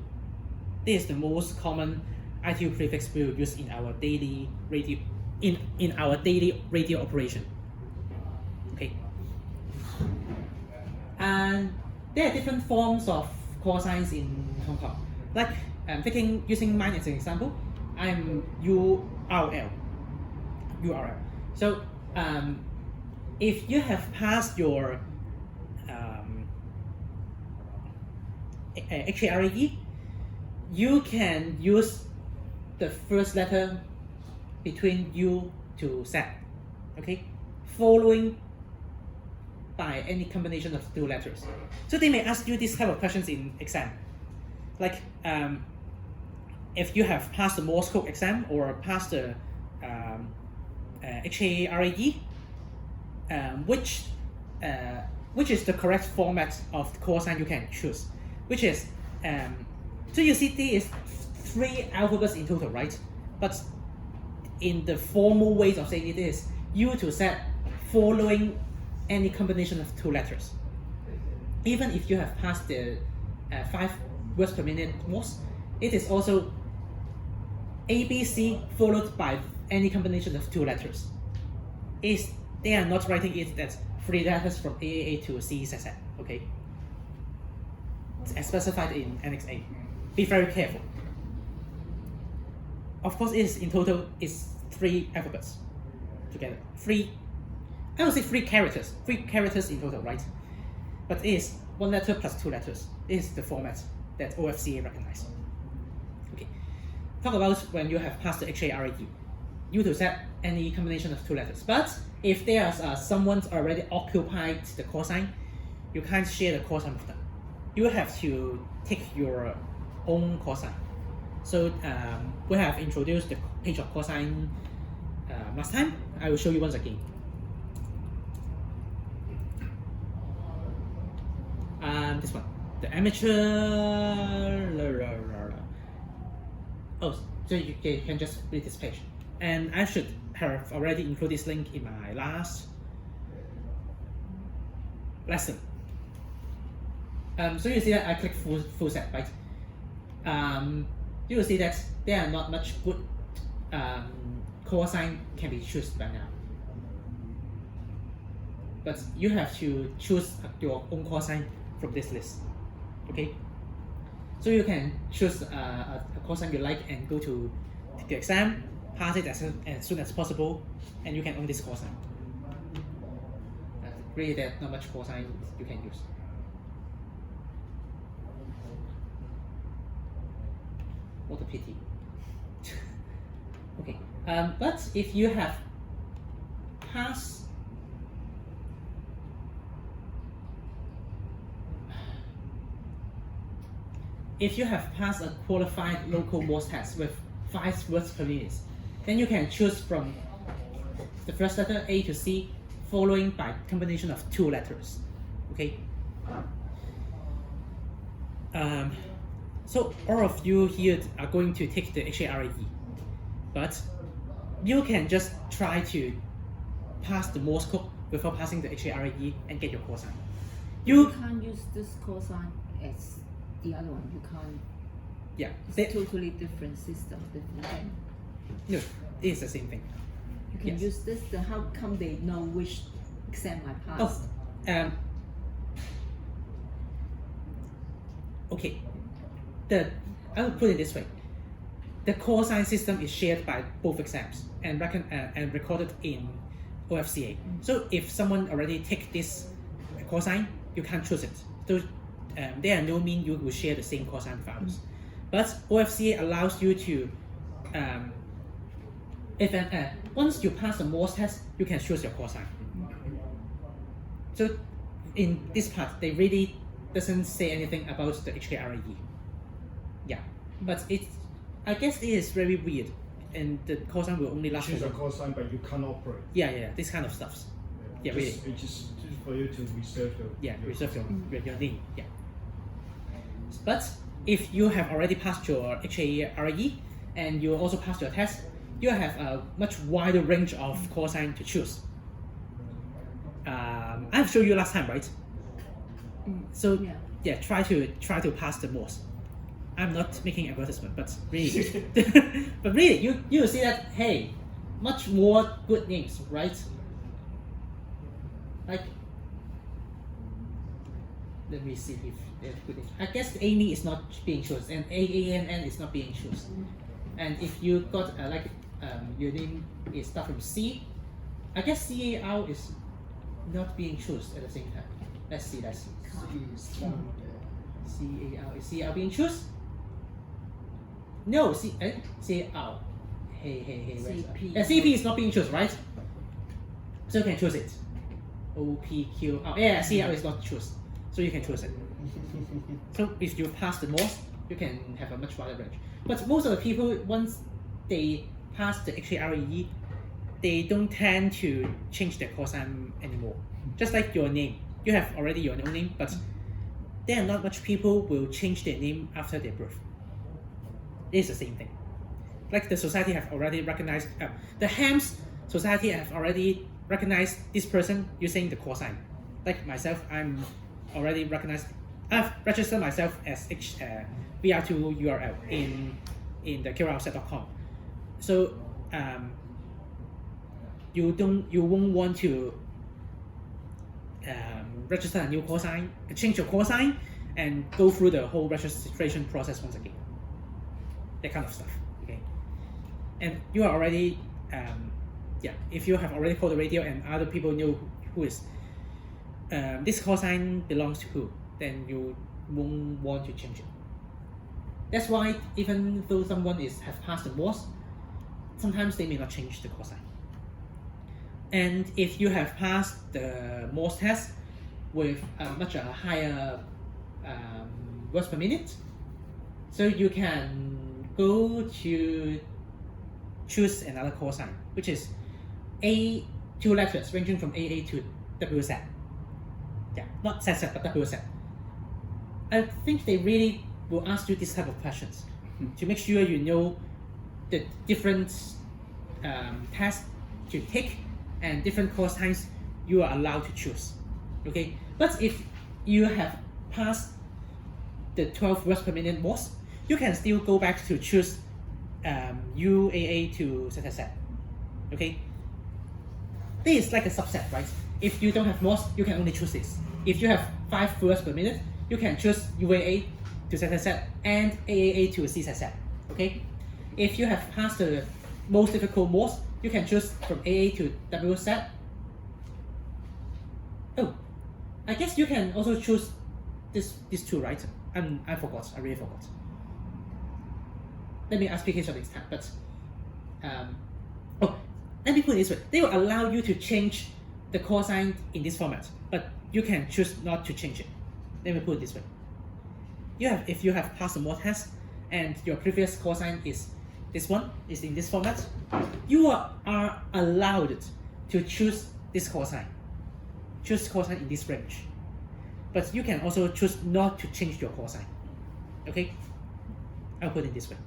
This is the most common ITU prefix we will use in our daily radio in our daily radio operation. Okay, and there are different forms of call signs in Hong Kong. Like using mine as an example, I'm URL. So if you have passed your HKRAE, you can use the first letter between U to Z, okay, following by any combination of two letters. So they may ask you this type of questions in exam, like if you have passed the Morse code exam or passed the HARTS, which is the correct format of the call sign you can choose, which is so you see there is 3 alphabets in total, right? But in the formal ways of saying it is U to Z following any combination of 2 letters. Even if you have passed the 5 words per minute Morse, it is also ABC followed by any combination of 2 letters. They are not writing it as 3 letters from AAA to CZZ, okay? It's as specified in Annex A. Be very careful. Of course, it is in total is 3 alphabets together. I would say 3 characters. 3 characters in total, right? But it is 1 letter plus 2 letters. This is the format that OFCA recognizes. Okay. Talk about when you have passed the HARTS. U to Z, any combination of 2 letters. But if there's someone already occupied the call sign, you can't share the call sign with them. You have to take your own call sign. So we have introduced the page of call sign last time. I will show you once again. This one, the amateur. Oh, so you can just read this page. And I should have already included this link in my last lesson. So you see that I click full set, right? You will see that there are not much good call sign can be chosen right now. But you have to choose your own call sign from this list, okay? So you can choose a call sign you like and go to the exam, pass it as soon as possible, and you can own this call sign. Really, there's not much call sign you can use. What a pity. Okay, but if you have passed a qualified local Morse test with 5 words per minute, then you can choose from the first letter A to C, following by combination of 2 letters. Okay. So all of you here are going to take the HARTS, but you can just try to pass the Morse code before passing the HARTS and get your call sign. You can't use this call sign as the other one. You can't. Yeah, It's totally different system, different thing. no, it is the same thing. You can Yes. use this. Then how come they know which exam I passed? Oh, okay. I will put it this way: the call sign system is shared by both exams and recorded in OFCA. So if someone already take this cosine, you can't choose it. So there are no means you will share the same cosine with others. But OFCA allows you to, once you pass the Morse test, you can choose your cosine. So in this part, they really doesn't say anything about the HKRAE. Yeah, but I guess it is very weird, and the cosine will only last. Choose a cosine, but you can't operate. Yeah, this kind of stuff. Yeah, really. It's just for you to reserve your reserve your name. Yeah. But if you have already passed your HKRAE and you also passed your test, you have a much wider range of cosine to choose. I've showed you last time, right? So try to pass the Morse. I'm not making advertisement, but really, but really, you will see that, hey, much more good names, right? Like, let me see if there's good names. I guess Amy is not being chosen, and AANN is not being chosen. And if you got your name is start from C, I guess CAR is not being chosen at the same time. Let's see. CAR is CAR being chosen? No, CAR. Hey, CP. CP is not being chosen, right? So you can choose it. OPQR. Yeah, CR is not chosen, so you can choose it. So if you pass the Morse, you can have a much wider range. But most of the people, once they pass the HKRAE, they don't tend to change their cosine anymore. Just like your name, you have already your own name, but there are not much people will change their name after their birth. It's the same thing. Like the society have already recognized, the HAMS society have already recognized this person using the cosine. Like myself, I'm already recognized. I've registered myself as VR2 URL in the HKRAE.com. So you won't want to register a new cosine, change your cosine, and go through the whole registration process once again. That kind of stuff. Okay, and you are already if you have already called the radio and other people know who is this cosine belongs to who, then you won't want to change it. That's why even though someone have passed the Morse, sometimes they may not change the cosine. And if you have passed the Morse test with much higher words per minute, so you can go to choose another cosine, which is A, 2 letters ranging from AA to WZ. Yeah, not ZZ, but WZ. I think they really will ask you this type of questions to make sure you know the different tests to take and different cosines you are allowed to choose. Okay, but if you have passed the 12 words per minute Morse, you can still go back to choose UAA to ZZ. Okay, this is like a subset, right? If you don't have Morse, you can only choose this. If you have 5 words per minute, you can choose UAA to ZZ and AAA to CZZ. Okay, if you have passed the most difficult Morse, you can choose from AA to WZ. Oh, I guess you can also choose these two, right? I forgot. I really forgot. Let me ask PK next time. But let me put it this way: they will allow you to change the cosine in this format, but you can choose not to change it. Let me put it this way: if you have passed the Morse test and your previous cosine is this one, is in this format, you are allowed to choose this cosine. Choose cosine in this range. But you can also choose not to change your cosine. Okay? I'll put it this way.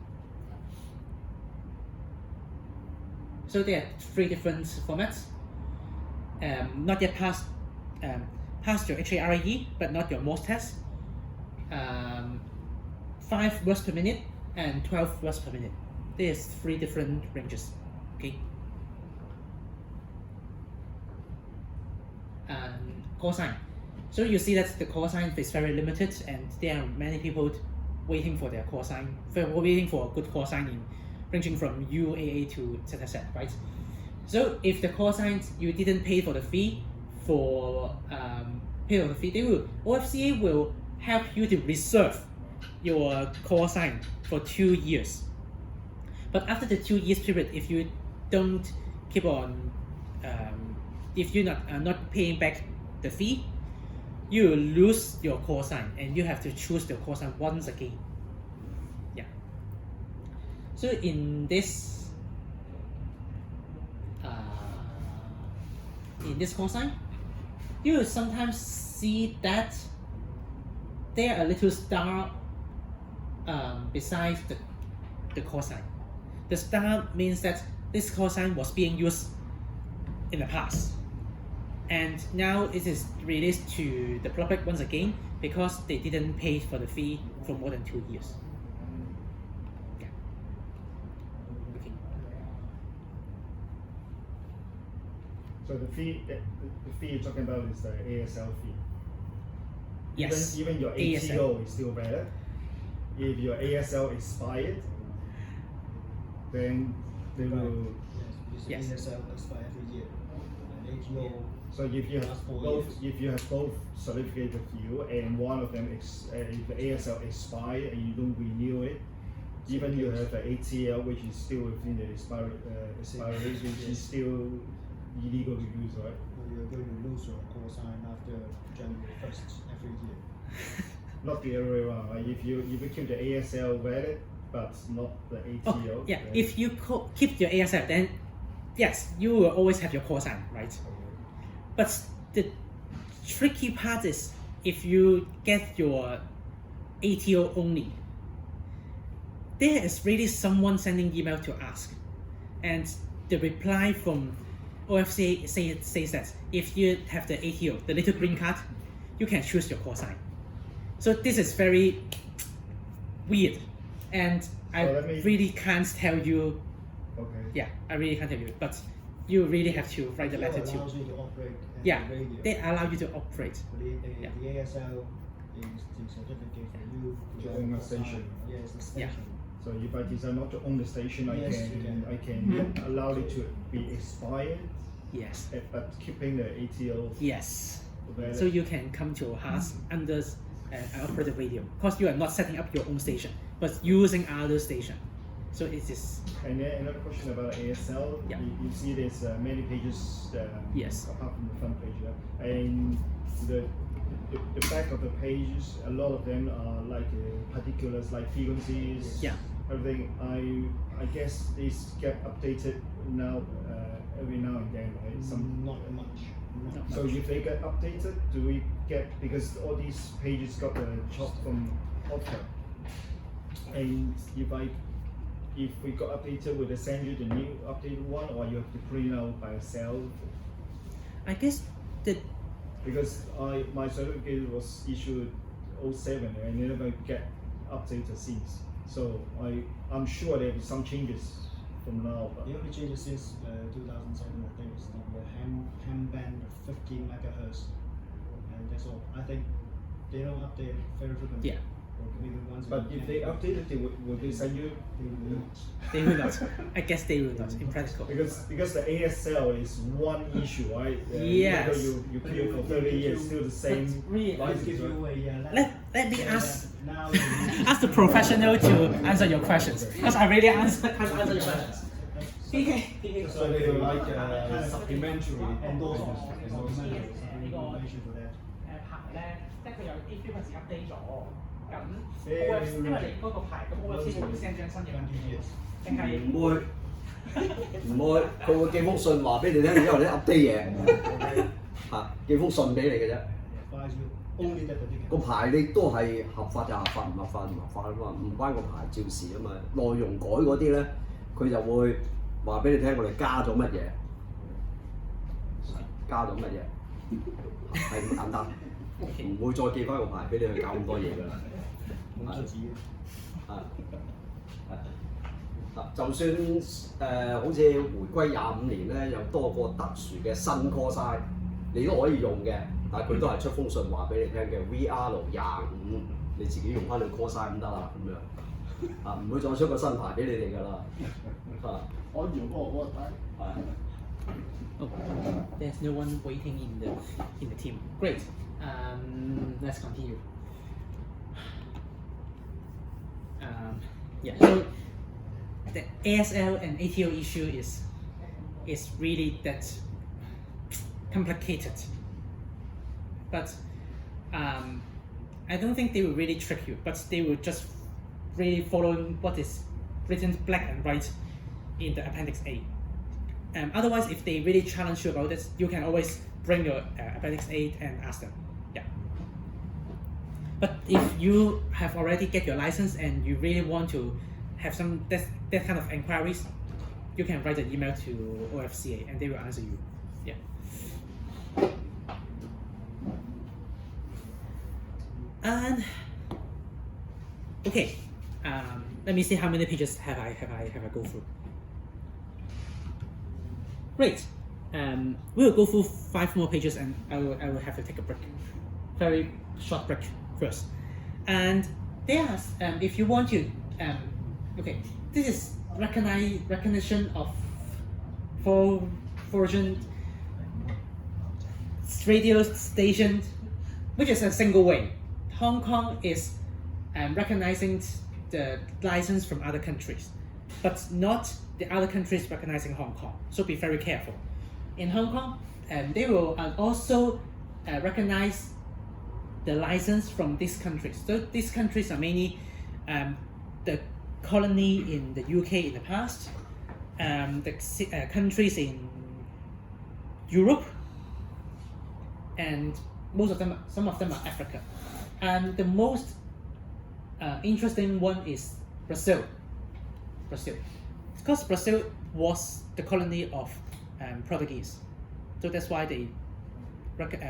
So there are 3 different formats. Not yet passed your HKRAE, but not your Morse test. 5 words per minute and 12 words per minute. There's 3 different ranges. Okay. Cosine. So you see that the cosine is very limited, and there are many people waiting for their cosine, waiting for a good cosine ranging from UAA to ZZ, right? So if the call sign you didn't pay for the fee they will OFCA will help you to reserve your call sign for 2 years. But after the 2 years period, if you don't keep on, if you're not paying back the fee, you will lose your call sign and you have to choose your call sign once again. Yeah. So in this call sign, you will sometimes see that there are a little star beside the call sign. The star means that this call sign was being used in the past, and now it is released to the public once again because they didn't pay for the fee for more than 2 years. Yeah. Okay. So the fee you're talking about is the ASL fee. Yes. Even your ASL. ATO is still valid. If your ASL expired, then they will. Yes. ASL expire every year. And ATO. So if you have Last 4 both, years. if you have both certificates with you, and one of them if the ASL expire and you don't renew it, even you have an ATL which is still within the expiry, which is still illegal to use, right? You're going to lose your call sign after January 1st every year. Not the other way around. Right? If you keep the ASL valid but not the ATO. Oh, yeah. then If you keep your ASL, then yes, you will always have your call sign, right? But the tricky part is if you get your ATO only, there is really someone sending email to ask, and the reply from OFCA says that if you have the ATO, the little green card, you can choose your call sign. So this is very weird, and I really can't tell you. Okay. Yeah, I really can't tell you, but you really have to write the letter to. allows you to operate Yeah, the radio. they allow you to operate. The, Yeah. the ASL is the certificate for you To have own a call sign. station. Yes, the Yeah. station. So if I decide not to own the station, Yes, you can. I can allow it to be expired, Yes. but keeping the ATO Yes. valid. So you can come to HARTS under operator radio, because you are not setting up your own station, but using other station. So it is. And then another question about ASL. Yeah. You see there's many pages Yes. apart from the front page, yeah? And the back of the pages, a lot of them are like particulars like frequencies, Yeah. everything. I guess these get updated now every now and then, right? Not much. Not No. So if they get updated, do we get, because all these pages got the chop from Opera, and if we got updated, will they send you the new updated one, or you have to print out by yourself? I guess the Because my certificate was issued 07 and I never get updated since. So I'm sure there will be some changes from now. But The only changes since 2007, I think, is the ham band 50 megahertz, and that's all. I think they don't update very frequently. Yeah. Or maybe once. But if they update it, will they send you? they will not. they will not. I guess they will not. In practical. Because the ASL is one issue, right? Yes. Whether you pay it for 30 years, still the same But really, I'll license, give you right? a Let me ask now. ask the professional to answer your questions, because I really can't answer your questions. Okay. So they will like supplementary endorsement Yes. information for that. 牌咧，即係佢有啲 frequency update 咗，咁 OFC 因為你嗰個牌咁 OFC 會 send 張新嘅文件，定係唔會，唔會，佢會寄封信話俾你聽，因為你 update 嘢，嚇寄封信俾你嘅啫。 Advise you only that particular. 個牌你都係合法就合法，唔合法唔合法啊嘛，唔關個牌照事啊嘛。內容改嗰啲咧，佢就會話俾你聽，我哋加咗乜嘢，加咗乜嘢，係咁簡單，唔會再寄翻個牌俾你去搞咁多嘢㗎啦。冇出紙嘅。就算好似回歸25年咧，有多個特殊嘅新 call sign，你都可以用嘅，但係佢都係出封信話俾你聽嘅 VR25，你自己用翻你 call sign 咁得啦，咁樣唔會再出個新牌俾你哋㗎啦。我用嗰個帶。Oh, there's no one waiting in the team. Great. Let's continue. Yeah. So the ASL and ATO issue is really that complicated. But I don't think they will really trick you, but they will just really follow what is written black and white in the Appendix A. Otherwise, if they really challenge you about this, you can always bring your Appendix A and ask them. Yeah. But if you have already get your license and you really want to have some that kind of inquiries, you can write an email to OFCA and they will answer you. Yeah. And okay, let me see how many pages have I go through. Great. We will go through 5 more pages, and I will have to take a break, very short break first. And there's if you want to okay, this is recognition of foreign radio station, which is a single way. Hong Kong is recognizing the license from other countries, but not the other countries recognizing Hong Kong. So be very careful. In Hong Kong, they will also recognize the license from these countries. So these countries are mainly the colony in the UK in the past, the countries in Europe, and some of them are Africa. And the most interesting one is Brazil. Because Brazil was the colony of Portuguese, so that's why they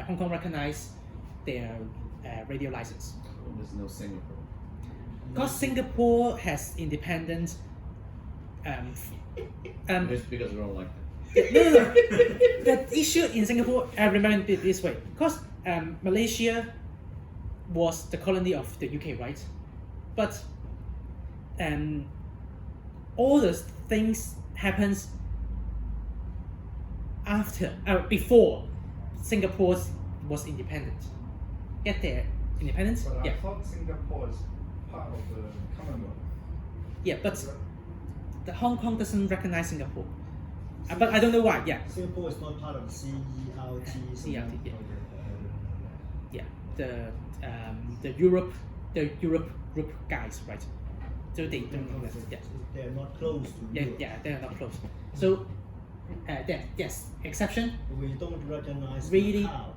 Hong Kong recognized their radio license. There's no Singapore. Because Singapore has independent. Just because we don't like that. No. The issue in Singapore, I remember it this way, because Malaysia was the colony of the UK, right? But all those things happens before Singapore was independent. Get their independence? But I Yeah. thought Singapore is part of the Commonwealth. Yeah, but the Hong Kong doesn't recognize Singapore. But I don't know why. Yeah. Singapore is not part of CERT. CERT, yeah. Yeah. The Europe group guys, right? So they don't recognize. Yeah. They are not close to Yeah, Europe. yeah, they're not close. So, yes, exception. We don't recognize Really? Macau.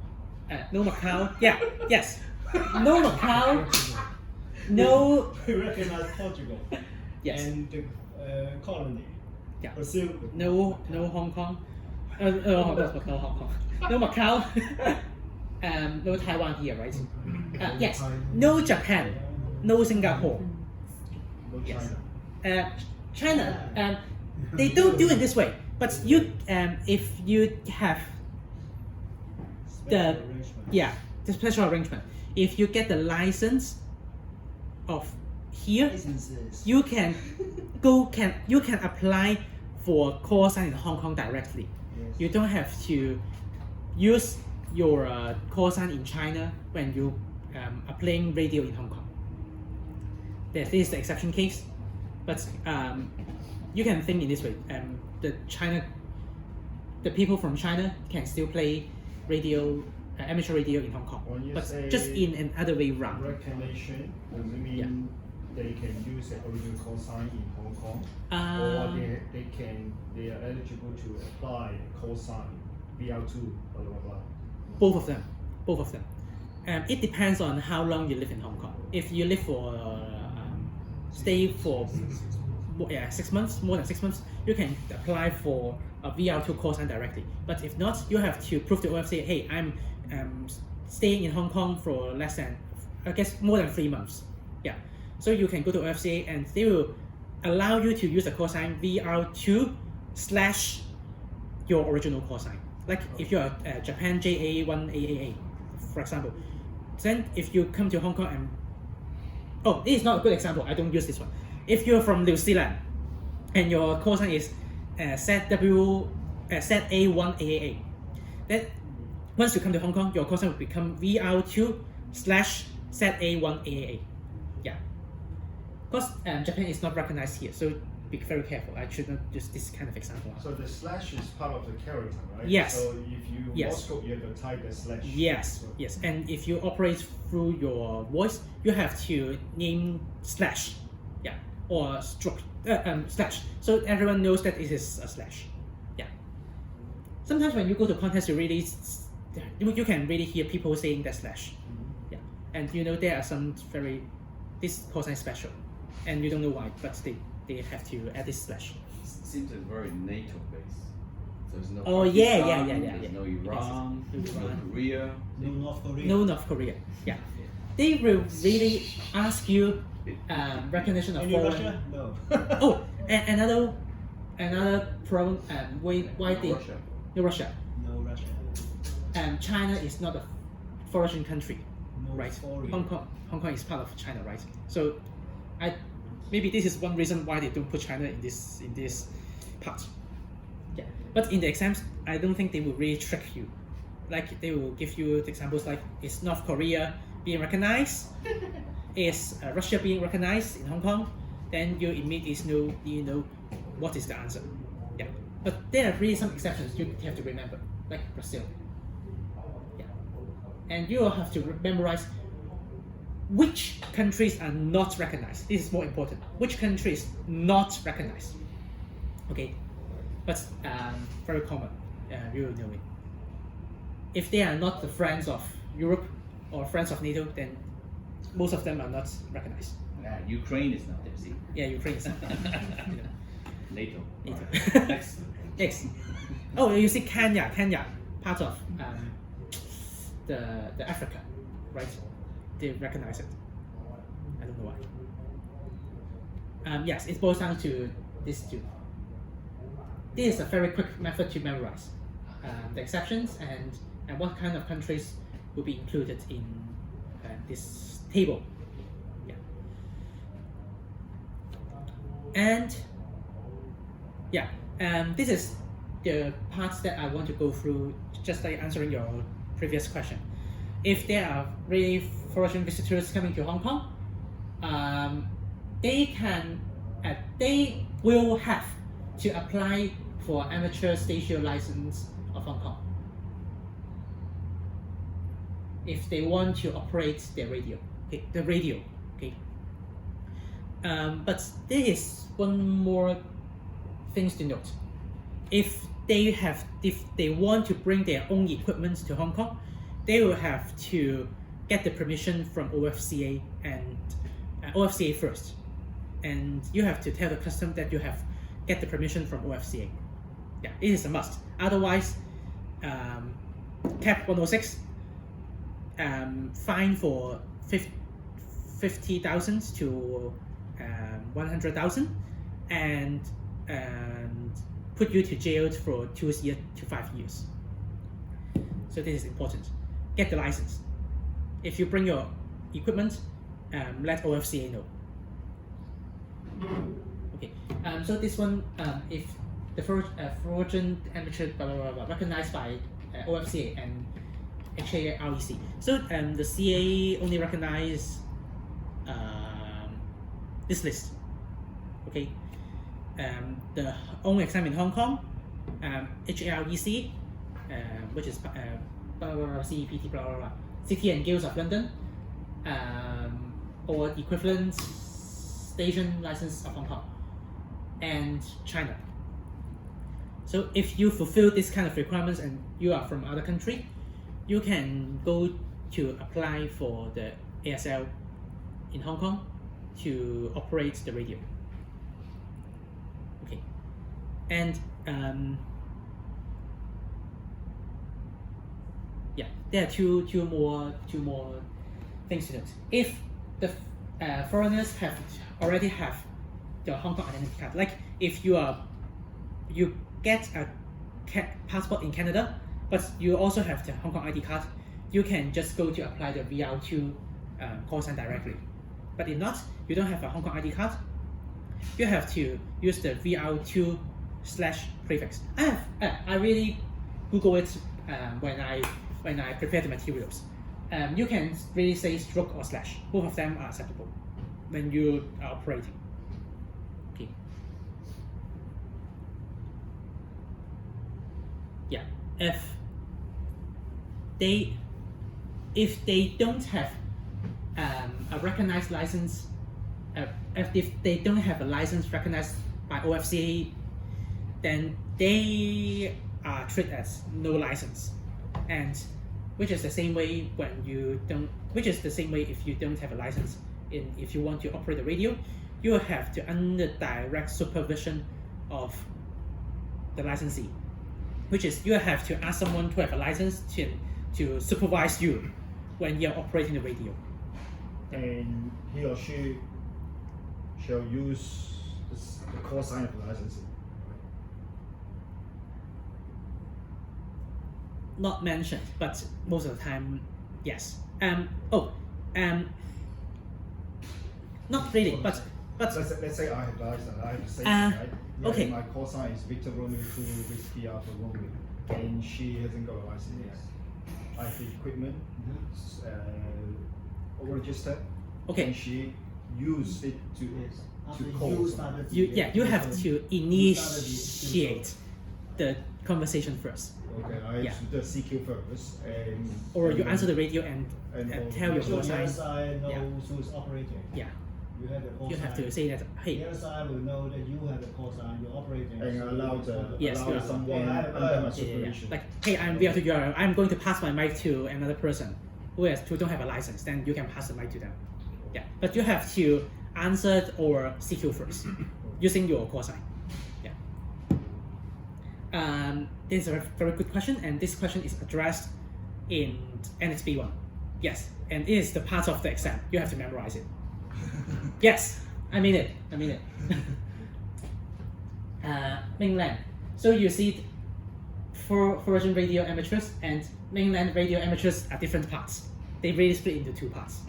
No Macau. Yeah, yes. No Macau. No. We recognize Portugal. Yes. And the colony. Yeah. Brazil. No Hong Kong. No Hong Kong. No Macau. No Taiwan here, right? Yes. No Japan. No Singapore. No Yes. China. China. They don't do it this way. But you, if you have the the special arrangement, if you get the license of here, Licenses. you can apply for call sign in Hong Kong directly. Yes. You don't have to use your call sign in China when you are playing radio in Hong Kong. This is the exception case, but you can think in this way: the people from China can still play radio, amateur radio in Hong Kong, When you but say just in another way round. Recognition, does it mean Yeah. they can use the original call sign in Hong Kong? Or Um, they are eligible to apply call sign VR2 blah blah blah. Both of them. It depends on how long you live in Hong Kong. If you live for stay for 6 months, more than 6 months, you can apply for a VR2 call sign directly. But if not, you have to prove to OFCA, hey, I'm staying in Hong Kong for less than, I guess, more than 3 months. Yeah. So you can go to OFCA and they will allow you to use the call sign VR2 / your original call sign. Like if you're Japan JA1AAA, for example, then if you come to Hong Kong and this is not a good example, I don't use this one. If you're from New Zealand and your call sign is ZW ZA1 AAA. Then once you come to Hong Kong, your call sign will become VR2/ZA1 AAA. Yeah. Because Japan is not recognized here, so be very careful. I should not use this kind of example. So the slash is part of the character, right? Yes. So if you Yes. Morse code, you have to type the slash. Yes, So- yes. And if you operate through your voice, you have to name slash, yeah, or stroke slash, so everyone knows that it is a slash. Yeah. Sometimes when you go to contest, you can really hear people saying that slash. Yeah. And you know there are some this call sign special, and you don't know why, but they have to add this slash. Seems like very NATO based. So there's no Oh, yeah, Pakistan, yeah. There's no Iran, Yes. no Korea. No North Korea. No North Korea. Yeah. They will really ask you recognition of Any foreign. Russia? No. Oh, and another problem. Why they Russia. no Russia. No Russia. China is not a foreign country, No right? foreign. Hong Kong is part of China, right? So, maybe this is one reason why they don't put China in this part. Yeah, but in the exams, I don't think they will really trick you. Like they will give you examples like is North Korea being recognized, is Russia being recognized in Hong Kong, then you immediately know what is the answer. Yeah, but there are really some exceptions you have to remember, like Brazil. Yeah, and you will have to memorize which countries are not recognized. This is more important. Which countries not recognized? Okay, but very common. You will know it. If they are not the friends of Europe or friends of NATO, then most of them are not recognized. Ukraine is not there, see? Yeah, Ukraine is not there. You know. NATO. NATO. Alright. Next. X. Oh, you see Kenya, part of the Africa, right? They recognize it. I don't know why. Yes, it boils down to these two. This is a very quick method to memorize the exceptions and what kind of countries will be included in this table. Yeah. And yeah, this is the parts that I want to go through, just like answering your previous question. If there are really foreign visitors coming to Hong Kong, they will have to apply for amateur station license of Hong Kong if they want to operate their radio. Okay, the radio. Okay. But there is one more things to note. If they want to bring their own equipment to Hong Kong, they will have to get the permission from OFCA and OFCA first, and you have to tell the customs that you have get the permission from OFCA. Yeah, it is a must. Otherwise, Cap 106, fine for 50,000 to 100,000, and put you to jail for 2 years to 5 years. So this is important. Get the license. If you bring your equipment, let OFCA know. Okay. So this one, if the foreign amateur recognized by OFCA and HKRAE. So the CA only recognize this list. Okay. The only exam in Hong Kong, HKRAE, which is CEPT, City and Guilds of London, or equivalent station license of Hong Kong, and China. So if you fulfill this kind of requirements and you are from other country, you can go to apply for the ASL in Hong Kong to operate the radio. Okay, and yeah, there are two more things to note. If the foreigners already have the Hong Kong identity card, like if you get a passport in Canada, but you also have the Hong Kong ID card, you can just go to apply the VR2 call sign directly. But if not, you don't have a Hong Kong ID card, you have to use the VR2 /prefix. I really Google it when I prepare the materials. You can really say stroke or slash. Both of them are acceptable when you are operating. Okay. Yeah. If they don't have a recognized license, if they don't have a license recognized by OFCA, then they are treated as no license, and which is the same way when you don't. Which is the same way if you don't have a license. If you want to operate the radio, you have to under direct supervision of the licensee, which is you have to ask someone to have a license to supervise you when you're operating the radio. And he or she shall use the call sign of the licensing. Not mentioned, but most of the time, yes. Not really, but let's say I have license, I have the same right? okay. And my call sign is Victor Romeo 2 Whiskey Alpha Romeo, and she hasn't got a license yet. I have the equipment, registered, Okay. and she used it to After call you someone. started You have to initiate the conversation first, Okay, I Yeah. should do CQ first, and or you and answer the then- radio and and tell your So call the sign. other side knows Yeah. who's operating. Yeah, You have the call you sign. have to say that. The Hey, other side will know that you have the call sign, you're operating. and so allow it's not Yes, allow yeah. someone Yeah, under my yeah. supervision. Like, hey, I'm VR to URL. I'm going to pass my mic to another person who don't have a license. Then you can pass the mic to them. Yeah, but you have to answer or CQ first using your call sign. Yeah. This is a very good question, and this question is addressed in NXP 1. Yes, and it is the part of the exam. You have to memorize it. Yes, I mean it. Mainland. So you see, for Virgin Radio amateurs and mainland radio amateurs are different parts. They really split into two parts.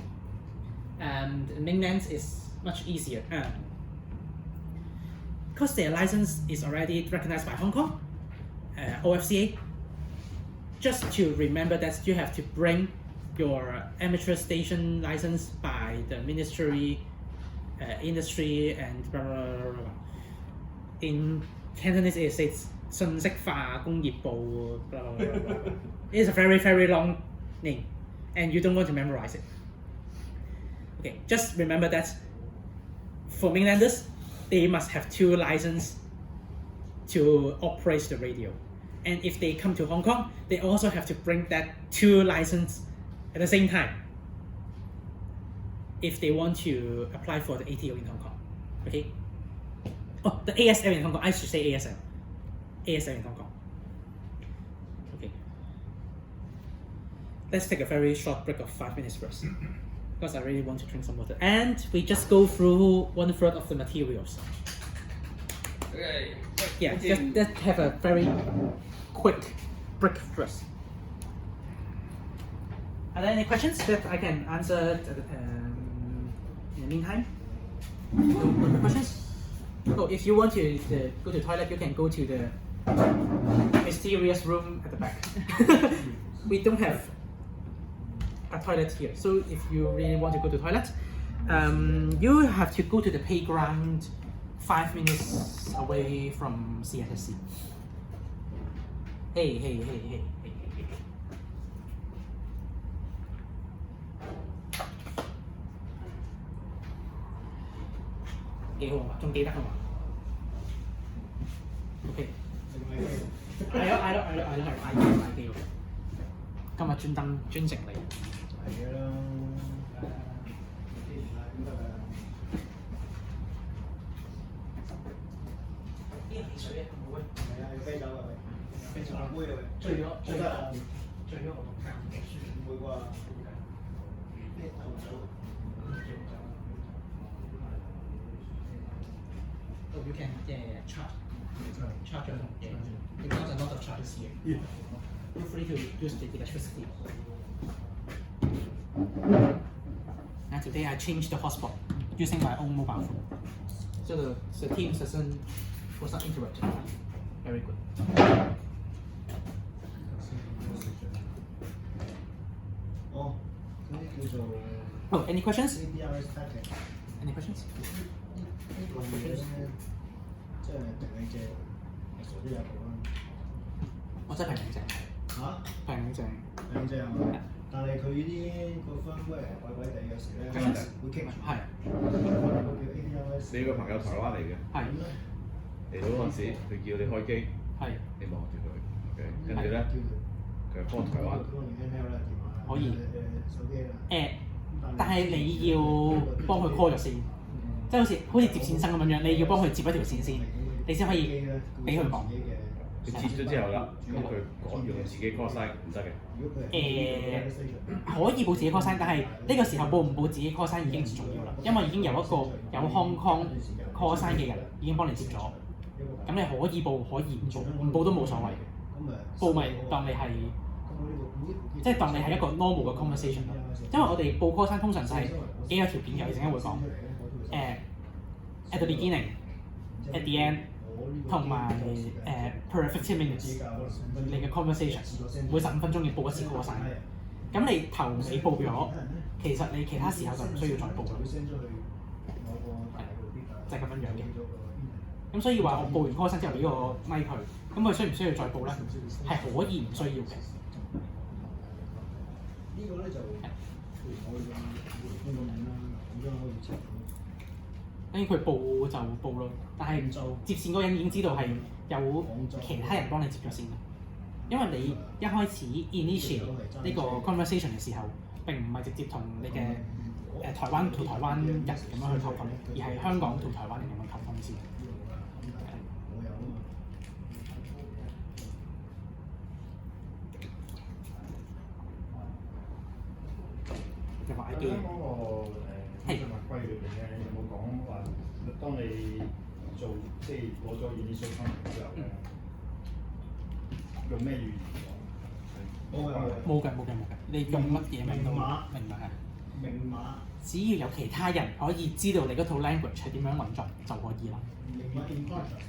And mainland is much easier because their license is already recognized by Hong Kong, OFCA. Just to remember that you have to bring your amateur station license by the ministry, industry, and blah, blah, blah, blah. In Cantonese it says 信息化工業部 blah, blah, blah, blah, blah. It is a very, very long name, and you don't want to memorize it. Okay, just remember that for mainlanders, they must have two licenses to operate the radio. And if they come to Hong Kong, they also have to bring that two licenses at the same time if they want to apply for the ATO in Hong Kong. Okay? Oh, the ASL in Hong Kong. I should say ASL. ASL in Hong Kong. Okay. Let's take a very short break of 5 minutes first, because I really want to drink some water. And we just go through 1/3 of the materials. Okay. Yeah, just have a very quick break first. Are there any questions that I can answer in the meantime? No questions? Oh, if you want to go to the toilet, you can go to the mysterious room at the back. We don't have a toilet here, so if you really want to go to the toilet, you have to go to the playground 5 minutes away from CSSC. Hey. 幾好啊，仲記得啊嘛 ？OK，係咯，嗌機喎。今日專程嚟。係嘅啦，之前係咁得㗎。呢個汽水啊，冇啊。係啊，啤酒啊，啤酒杯啊，醉咗我同佢唔書。唔會啩？咩紅酒？ Oh, you can charge your phone. Because a lot of charges here. Yeah. Feel free to use the electricity. And today I changed the hotspot using my own mobile phone, so the Teams was not interrupted. Very good. Oh，嗰啲叫做 Oh, any questions? HKRAE packet。 Any questions? 呢個嘢咧，即係定你隻傻啲有部啦。我真係平正嚇？平正。兩隻係嘛？但係佢啲個 firmware 怪怪地，有時咧會棘住。係個叫 HKRAE。你個朋友台灣嚟嘅，係嚟到嗰陣時，佢叫你開機，係你望住佢，OK，跟住咧佢係幫台灣。可以手機啦。但係你要幫佢 call 咗先，即係好似接線生咁樣樣，你要幫佢接一條線先，你先可以俾佢講。佢接咗之後啦，咁佢講用自己 call sign 唔得嘅。可以報自己 call sign，但係呢個時候報唔報自己 call sign 已經唔重要啦，因為已經有一個有 Hong Kong call sign 嘅人已經幫你接咗，咁你可以報可以唔報，唔報都冇所謂嘅。報咪當你係即係當你係一個 normal 嘅 conversation 咯。因為我哋報 call sign 通常就係幾個條件嘅，我陣間會講。At the beginning, at the end， 同埋per 15 minutes 你嘅 conversation 每15分鐘要報一次 call sign。咁你頭尾報咗，其實你其他時候就唔需要再報啦。就係咁樣樣嘅。咁所以話我報完 call sign 之後俾個咪佢，咁佢需唔需要再報咧？係可以唔需要嘅。呢個咧就譬如我用回風個名啦，咁樣可以查到。跟住佢報就報咯，但係接線嗰個人已經知道係有其他人幫你接咗先嘅，因為你一開始 initiate 呢個 conversation 嘅時候，並唔係直接同你嘅台灣同台灣人咁樣去溝通，而係香港同台灣人咁樣溝通先。我有啊嘛。有冇 idea？ 嗰個通訊合規裏邊咧，有冇講話，當你做即係攞咗 initial command 之後咧，用咩語言講？冇嘅，你用乜嘢名都明白係。明碼。只要有其他人可以知道你嗰套 language 係點樣運作就可以啦。明碼 encryption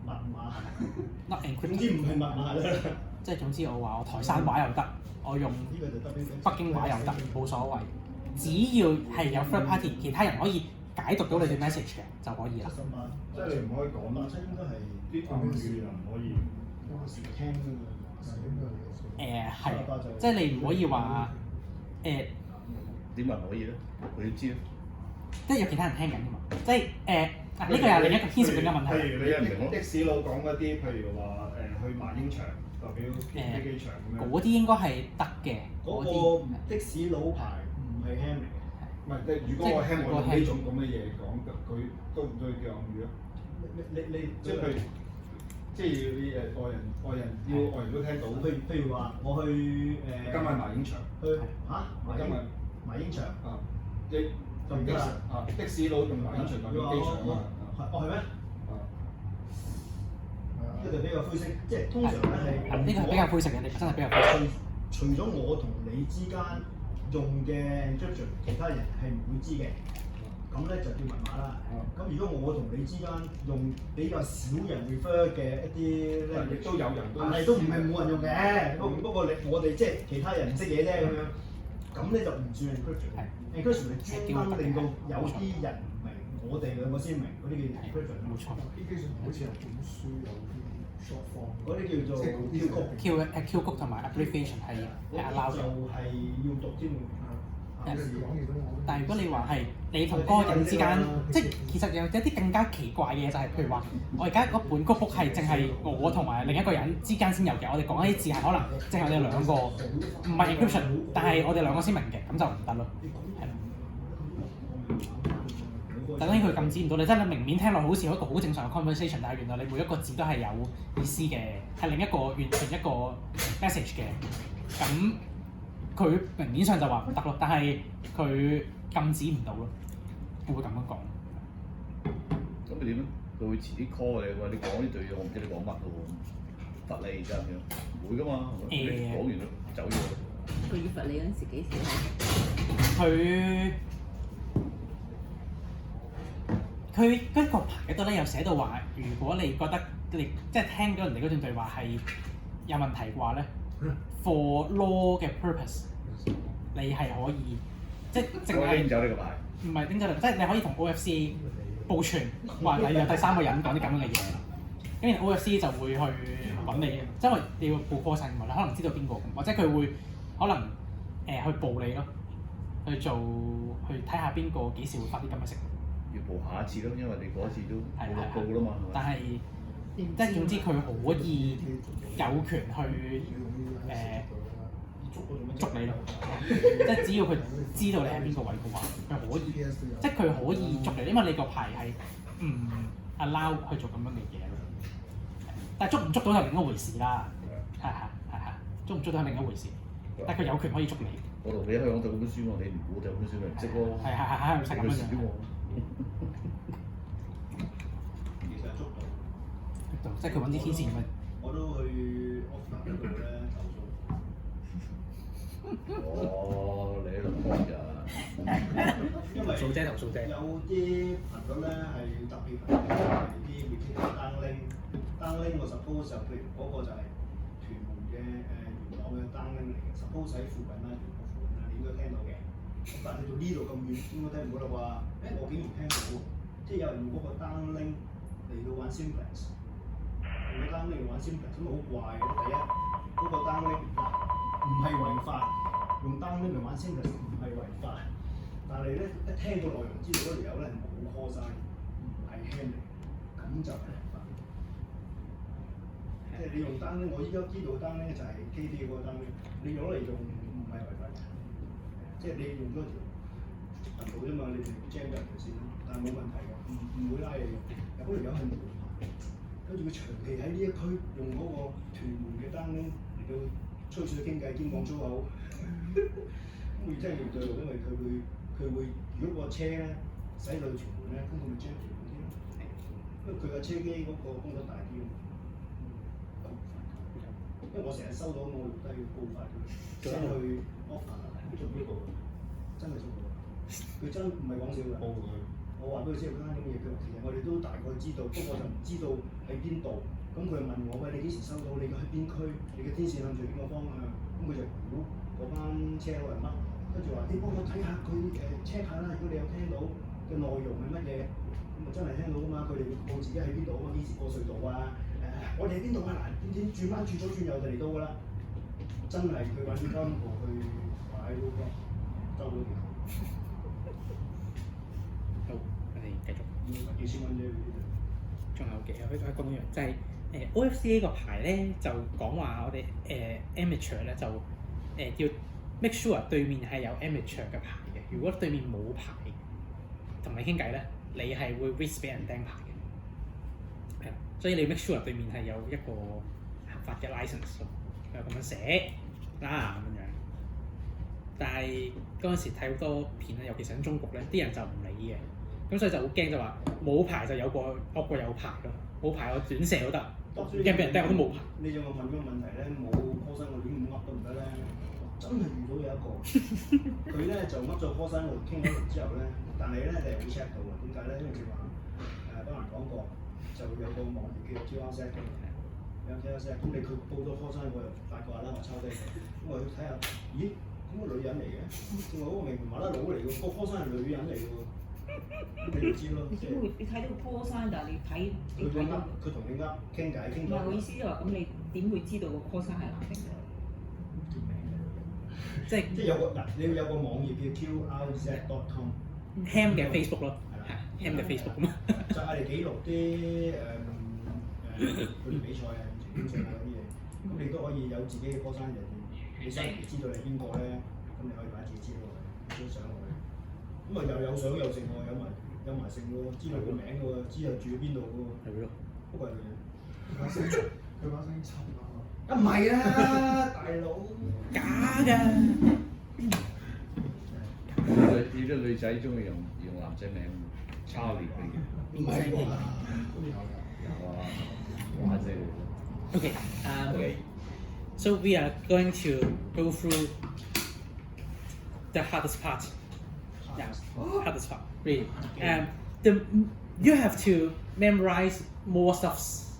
密碼。Not 總 encrypted。之唔係密碼啦。即係總之我話我台山話又得，我用北京話又得，冇所謂。只要係有 third party， 其他人可以解讀到你嘅 message 嘅就可以啦。即係你唔可以講啦，應該係啲暗語又唔可以。聽㗎嘛。係，即係你唔可以話點解唔可以咧？佢點知咧？即係有其他人聽緊㗎嘛？即係呢個又另一個牽涉另一個問題。譬如你的士佬講嗰啲，譬如話去麻鷹場代表飛機場咁樣。嗰啲應該係得嘅。嗰個的士佬牌唔係 ham 嚟嘅。唔係，即係如果我 ham 我用呢種咁嘅嘢講，佢都唔都要叫暗語啊？你即係譬如。即係你外人都聽到，譬如話我去今日麻鷹場，去今日麻鷹場啊，用的士的士佬用麻鷹場代表機場啊嘛，係咩？呢個就比較灰色，即係通常咧係呢個係比較灰色嘅，你真係比較灰色。除咗我同你之間用嘅 encryption， 其他人係唔會知嘅。咁咧就叫密碼啦。咁如果我同你之間用比較少人 refer 嘅一啲咧，亦都有人，但係都唔係冇人用嘅。不過我哋即係其他人唔識嘢啫咁樣。咁咧就唔算 encryption。encryption 係專登令到有啲人唔明，我哋兩個先明嗰啲叫 encryption。冇錯。啲基本好似有本書有啲 short form。嗰啲叫做 Q 曲。Q 曲同埋 abbreviation 係 allow 就係要讀添。但係如果你話係你同嗰個人之間，即係其實有一啲更加奇怪嘅嘢，就係譬如話，我而家嗰本曲 book 係淨係我同埋另一個人之間先有嘅，我哋講一啲字係可能淨係我哋兩個，唔係 encryption， 但係我哋兩個先明嘅，咁就唔得咯，係啦。但當然佢禁止唔到你，即係你明面聽落好似一個好正常嘅 conversation， 但係原來你每一個字都係有意思嘅，係另一個完全一個 message 嘅，咁。佢明面上就話唔得咯，但係佢禁止唔到咯，我會咁樣講。咁你點咧？佢會遲啲 call 你，話你講呢句嘢，我唔知你講乜喎，罰你而家咁樣，唔會噶嘛，你講完就走咗。佢要罰你嗰陣時幾時？佢嗰個牌嗰度咧有寫到話，如果你覺得你即係聽咗人哋嗰段對話係有問題嘅話咧，for law 嘅 purpose， 你係可以即係淨係拎走呢個牌。唔係拎走你，即係你可以同 OFC 報傳話你有第三個人講啲咁樣嘅嘢，跟住 OFC 就會去揾你，即係因為你要報 call 曬，你可能知道邊個，或者佢會可能去報你咯，去睇下邊個幾時會發啲咁嘅聲。要報下一次咯，因為你嗰一次都冇錄報啦嘛。但係即係總之佢可以有權去捉你咯，即係只要佢知道你係邊個位嘅話，佢可以，即係佢可以捉你，因為你個牌係唔 allow 去做咁樣嘅嘢咯。但係捉唔捉到係另一回事啦，係，捉唔捉到係另一回事，但係佢有權可以捉你。我同你喺香港讀嗰本書喎，你唔好讀本書咪唔識咯。係，唔識咁樣樣。其實捉到，即係佢揾啲天線咁樣。我都去 office 嗰度咧投訴。哦，你喺度講㗎。因為投訴啫，有啲朋友咧係特別係啲 repeat downlink 我 suppose 就譬如嗰個就係屯門嘅元朗嘅 downlink 嚟嘅 ，suppose 喺附近啦，屯門附近啦，你應該聽到嘅。但係到呢度咁遠，應該聽唔到啦啩？我竟然聽到喎，即係有人用嗰個 downlink 嚟到玩 simplex， 用個 downlink 嚟玩 simplex 咁好怪嘅。第一，嗰個 downlink 唔係違法，用 downlink 嚟玩 simplex 唔係違法。但係咧，一聽個內容知道嗰條友咧冇 call 曬，唔係 hand 嚟，咁就係違法。即係你用單咧，我依家知道單咧就係 KD 嗰個單咧，你攞嚟用唔係違法嘅，即係你用多條頻道啫嘛，你條 jam 入條線，但係冇問題嘅，唔會拉你嘅。但嗰條友係無牌，跟住佢長期喺呢一區用嗰個屯門嘅單咧嚟到吹水傾偈兼講粗口，咁佢真係唔對路，因為佢會，如果個車咧駛到屯門咧，咁佢咪 jam 屯門啲咯。因為佢個車機嗰個功率大啲，因為我成日收到我錄低要告發佢，send去 offer 捉呢個，真係捉到，佢真唔係講笑㗎。我話俾佢知有間咁嘅嘢，佢話其實我哋都大概知道，不過就唔知道喺邊度。咁佢就問我：喂，你幾時收到？你喺邊區？你嘅天線向住邊個方向？咁佢就估嗰班車佬係乜？跟住話：你幫我睇下佢check 下啦。如果你有聽到嘅內容係乜嘢，咁啊真係聽到㗎嘛？佢哋會報自己喺邊度啊？幾時過隧道啊？我哋喺邊度啊？嗱，點轉彎轉左轉右就嚟到㗎啦！真係佢揾金鋪去擺嗰個收到條。好，我哋繼續。幾千蚊啫，仲有幾個一個樣，就係OFC 呢個牌咧，就講話我哋amateur 咧就要 make sure 對面係有 amateur 嘅牌嘅。如果對面冇牌同你傾偈咧，你係會 risk 俾人釘牌嘅。係啊，所以你 make sure 對面係有一個合法嘅 license 咯，佢咁樣寫啦咁樣。但係嗰陣時睇好多片咧，尤其是喺中國咧，啲人就唔理嘅。咁所以就好驚，就話冇牌就有個惡過有牌咯，冇牌我短射都得，驚俾人釘我都冇牌。你有冇問個問題咧？冇 call 身我亂咁噏得唔得咧？真係遇到有一個，佢咧就噏咗 call 身我傾咗輪之後咧，但係咧你係會 check 到嘅，點解咧？因為佢話當人講過，就有個網頁叫 HKRAE 嘅，有 HKRAE，咁你佢報咗 call 身，我又八卦啦，我抄低佢，咁我去睇下，咦？咁個女人嚟嘅，仲話嗰個明明馬拉佬嚟嘅，個 call 身係女人嚟嘅喎。你就知咯，即係你睇到個 call sign，但係你睇佢同你傾偈傾咗。唔係我意思就話，咁你點會知道個 call sign 係男定女？即係有個嗱，你要有個網頁叫 QRZ.com，Ham 嘅 Facebook 咯，係 Ham 嘅 Facebook 咁啊。就係你記錄啲嗰啲比賽啊、比賽啊嗰啲嘢，咁你都可以有自己嘅 call sign 入邊，你想知道你係邊個咧，咁你可以擺自己資料落去，張相落去。咁啊又有相有剩喎，有埋剩喎，知道個名嘅喎，知道住喺邊度嘅喎。係咯，不過係女人。佢把聲沉啊！啊唔係啊，大佬假㗎。呢啲女仔中意用男仔名 ，Charlie 嗰啲。唔係喎，有啊，華姐嚟。Okay. So we are going to go through the hardest part. Yeah, hardest part. Really. The you have to memorize more stuffs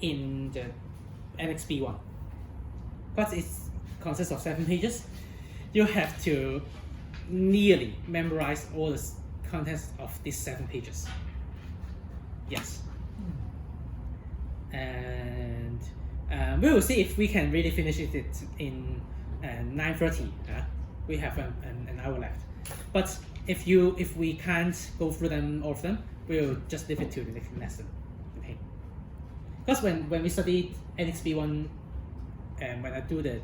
in the NXP1. Because it consists of 7 pages, you have to nearly memorize all the contents of these 7 pages. Yes. And we will see if we can really finish it in 9:30. We have an hour left. But if we can't go through them, all of them, we'll just leave it to the next lesson. Okay. Because when we study NXP1, and when I do the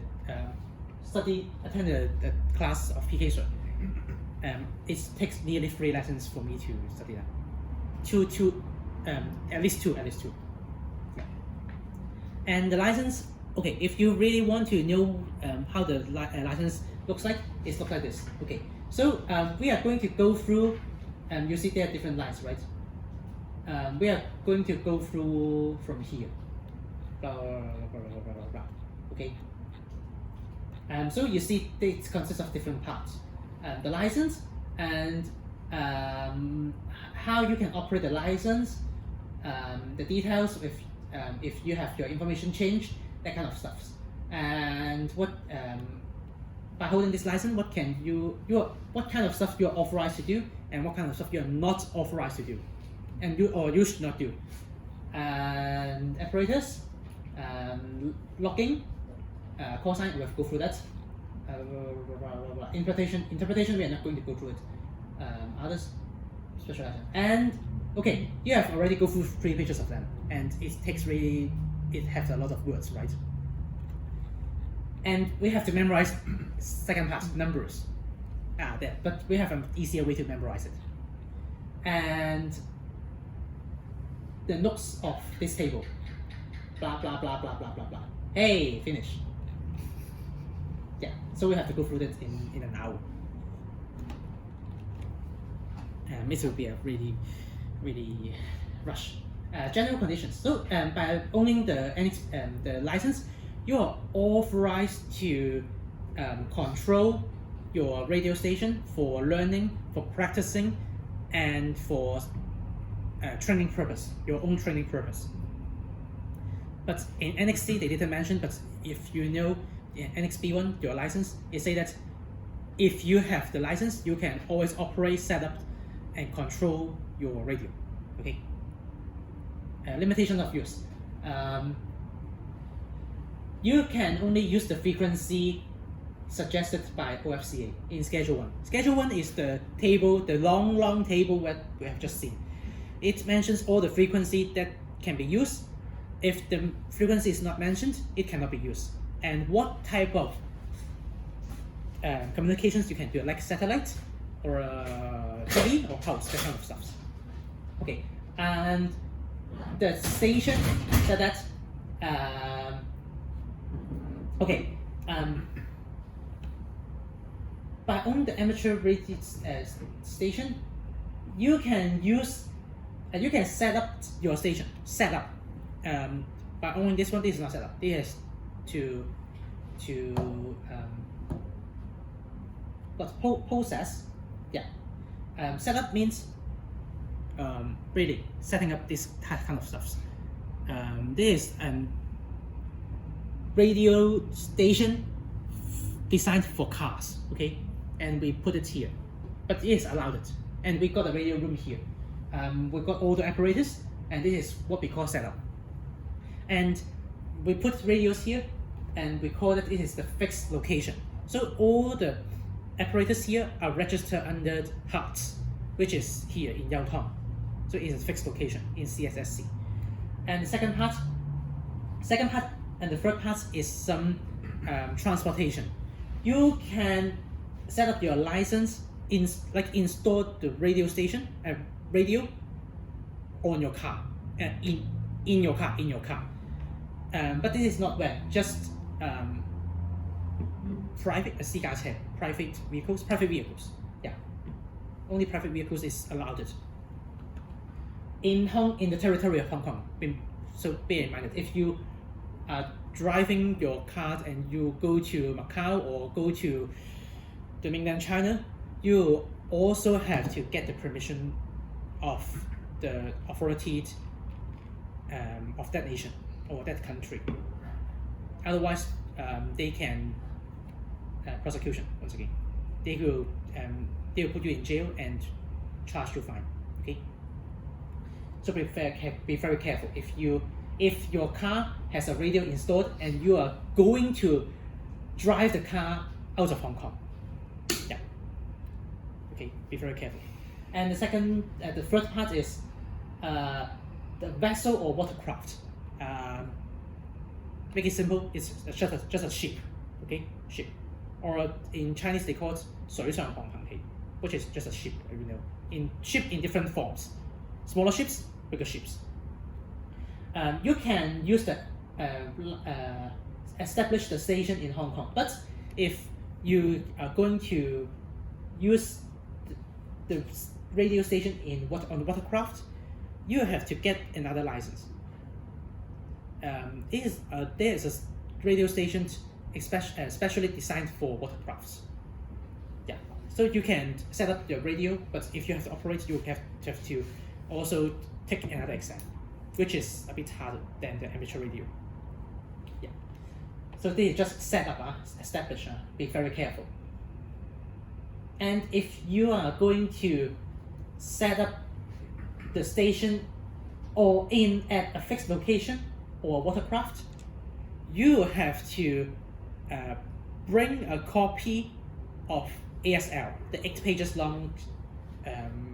attend the class of PK, it takes nearly 3 lessons for me to study that. At least two. Yeah. And the license, okay, if you really want to know how the license looks like, it looks like this. Okay, so we are going to go through, you see there are different lines, right? We are going to go through from here. Blah, blah, blah, blah, blah, blah, blah. Okay. So you see it consists of different parts. The license and how you can operate the license, the details if you have your information changed, that kind of stuff. And what by holding this license, what can what kind of stuff you're authorized to do, and what kind of stuff you're not authorized to do, and you should not do. And operators, logging, call sign, we have to go through that. Interpretation, we are not going to go through it. Others, specialization. And okay, you have already go through 3 pages of them, and it has a lot of words, right? And we have to memorize second part, numbers. There, but we have an easier way to memorize it. And the notes of this table, blah blah blah blah blah blah blah. Hey, finish. Yeah, so we have to go through that in an hour. This will be a really rush. General conditions. So by owning the license, you are authorized to control your radio station for learning, for practicing, and for training purpose, your own training purpose. But in NXC they didn't mention, but if you know in NXP1 your license, it say that if you have the license, you can always operate, set up, and control your radio. Okay. Limitation of use. You can only use the frequency suggested by OFCA in Schedule 1. Schedule 1 is the table, the long table that we have just seen. It mentions all the frequency that can be used. If the frequency is not mentioned, it cannot be used. And what type of communications you can do, like satellite or TV or HARTS, that kind of stuff. Okay, and the station said that by owning the amateur rated station, you can use you can set up your station. By owning this one, this is not set up. This is to process. Yeah. Set up means really setting up this kind of stuff. This is radio station designed for cars, okay, and we put it here, but it is allowed it, and we got a radio room here. We got all the apparatus, and this is what we call setup. And we put radios here, and we call it is the fixed location. So all the apparatus here are registered under HARTS, which is here in Yau Tong. So it is a fixed location in CSSC. And the second part and the third part is some transportation. You can set up your license, install the radio station, radio on your car, in your car. But this is not where, just private vehicles. Yeah, only private vehicles is allowed in the territory of Hong Kong. So bear in mind that if you are driving your car and you go to Macau or go to the mainland China, you also have to get the permission of the authority of that nation or that country. Otherwise, they can prosecution once again. They will put you in jail and charge you fine. Okay. So be very careful. If your car has a radio installed and you are going to drive the car out of Hong Kong, yeah. Okay, be very careful. And the third part is the vessel or watercraft. Make it simple, it's just a ship, okay, ship. Or in Chinese they call it 水上航行器, which is just a ship, you know, ship in different forms, smaller ships, bigger ships. You can use the establish the station in Hong Kong, but if you are going to use the radio station on the watercraft, you have to get another license. There is a radio station especially designed for watercrafts. Yeah, so you can set up your radio, but if you have to operate, you have to also take another exam, which is a bit harder than the amateur radio. Yeah, so they just set up, establish. Be very careful. And if you are going to set up the station or at a fixed location or watercraft, you have to bring a copy of ASL, the 8 pages long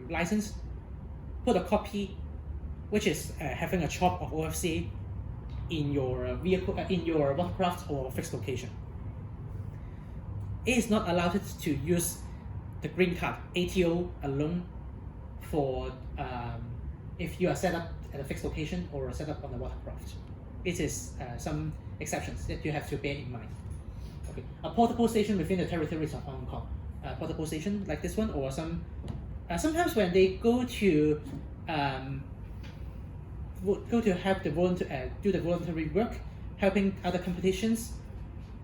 license. Put a copy, which is having a chop of OFCA in your vehicle, in your watercraft or fixed location. It is not allowed to use the green card ATO alone for if you are set up at a fixed location or set up on the watercraft. It is some exceptions that you have to bear in mind. Okay, a portable station within the territories of Hong Kong, a portable station like this one, or sometimes when they go to help do the voluntary work, helping other competitions,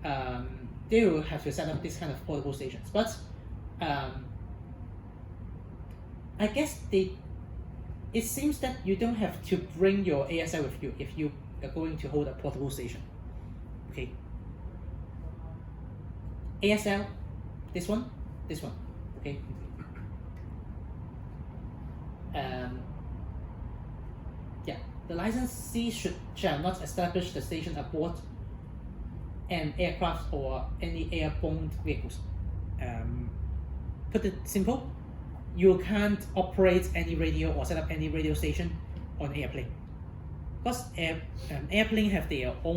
they will have to set up this kind of portable stations. But I guess it seems that you don't have to bring your ASL with you if you are going to hold a portable station. Okay. ASL, this one, okay. Yeah, the licensee shall not establish the station aboard an aircraft or any airborne vehicles. Put it simple, you can't operate any radio or set up any radio station on airplane, because airplane have their own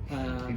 應該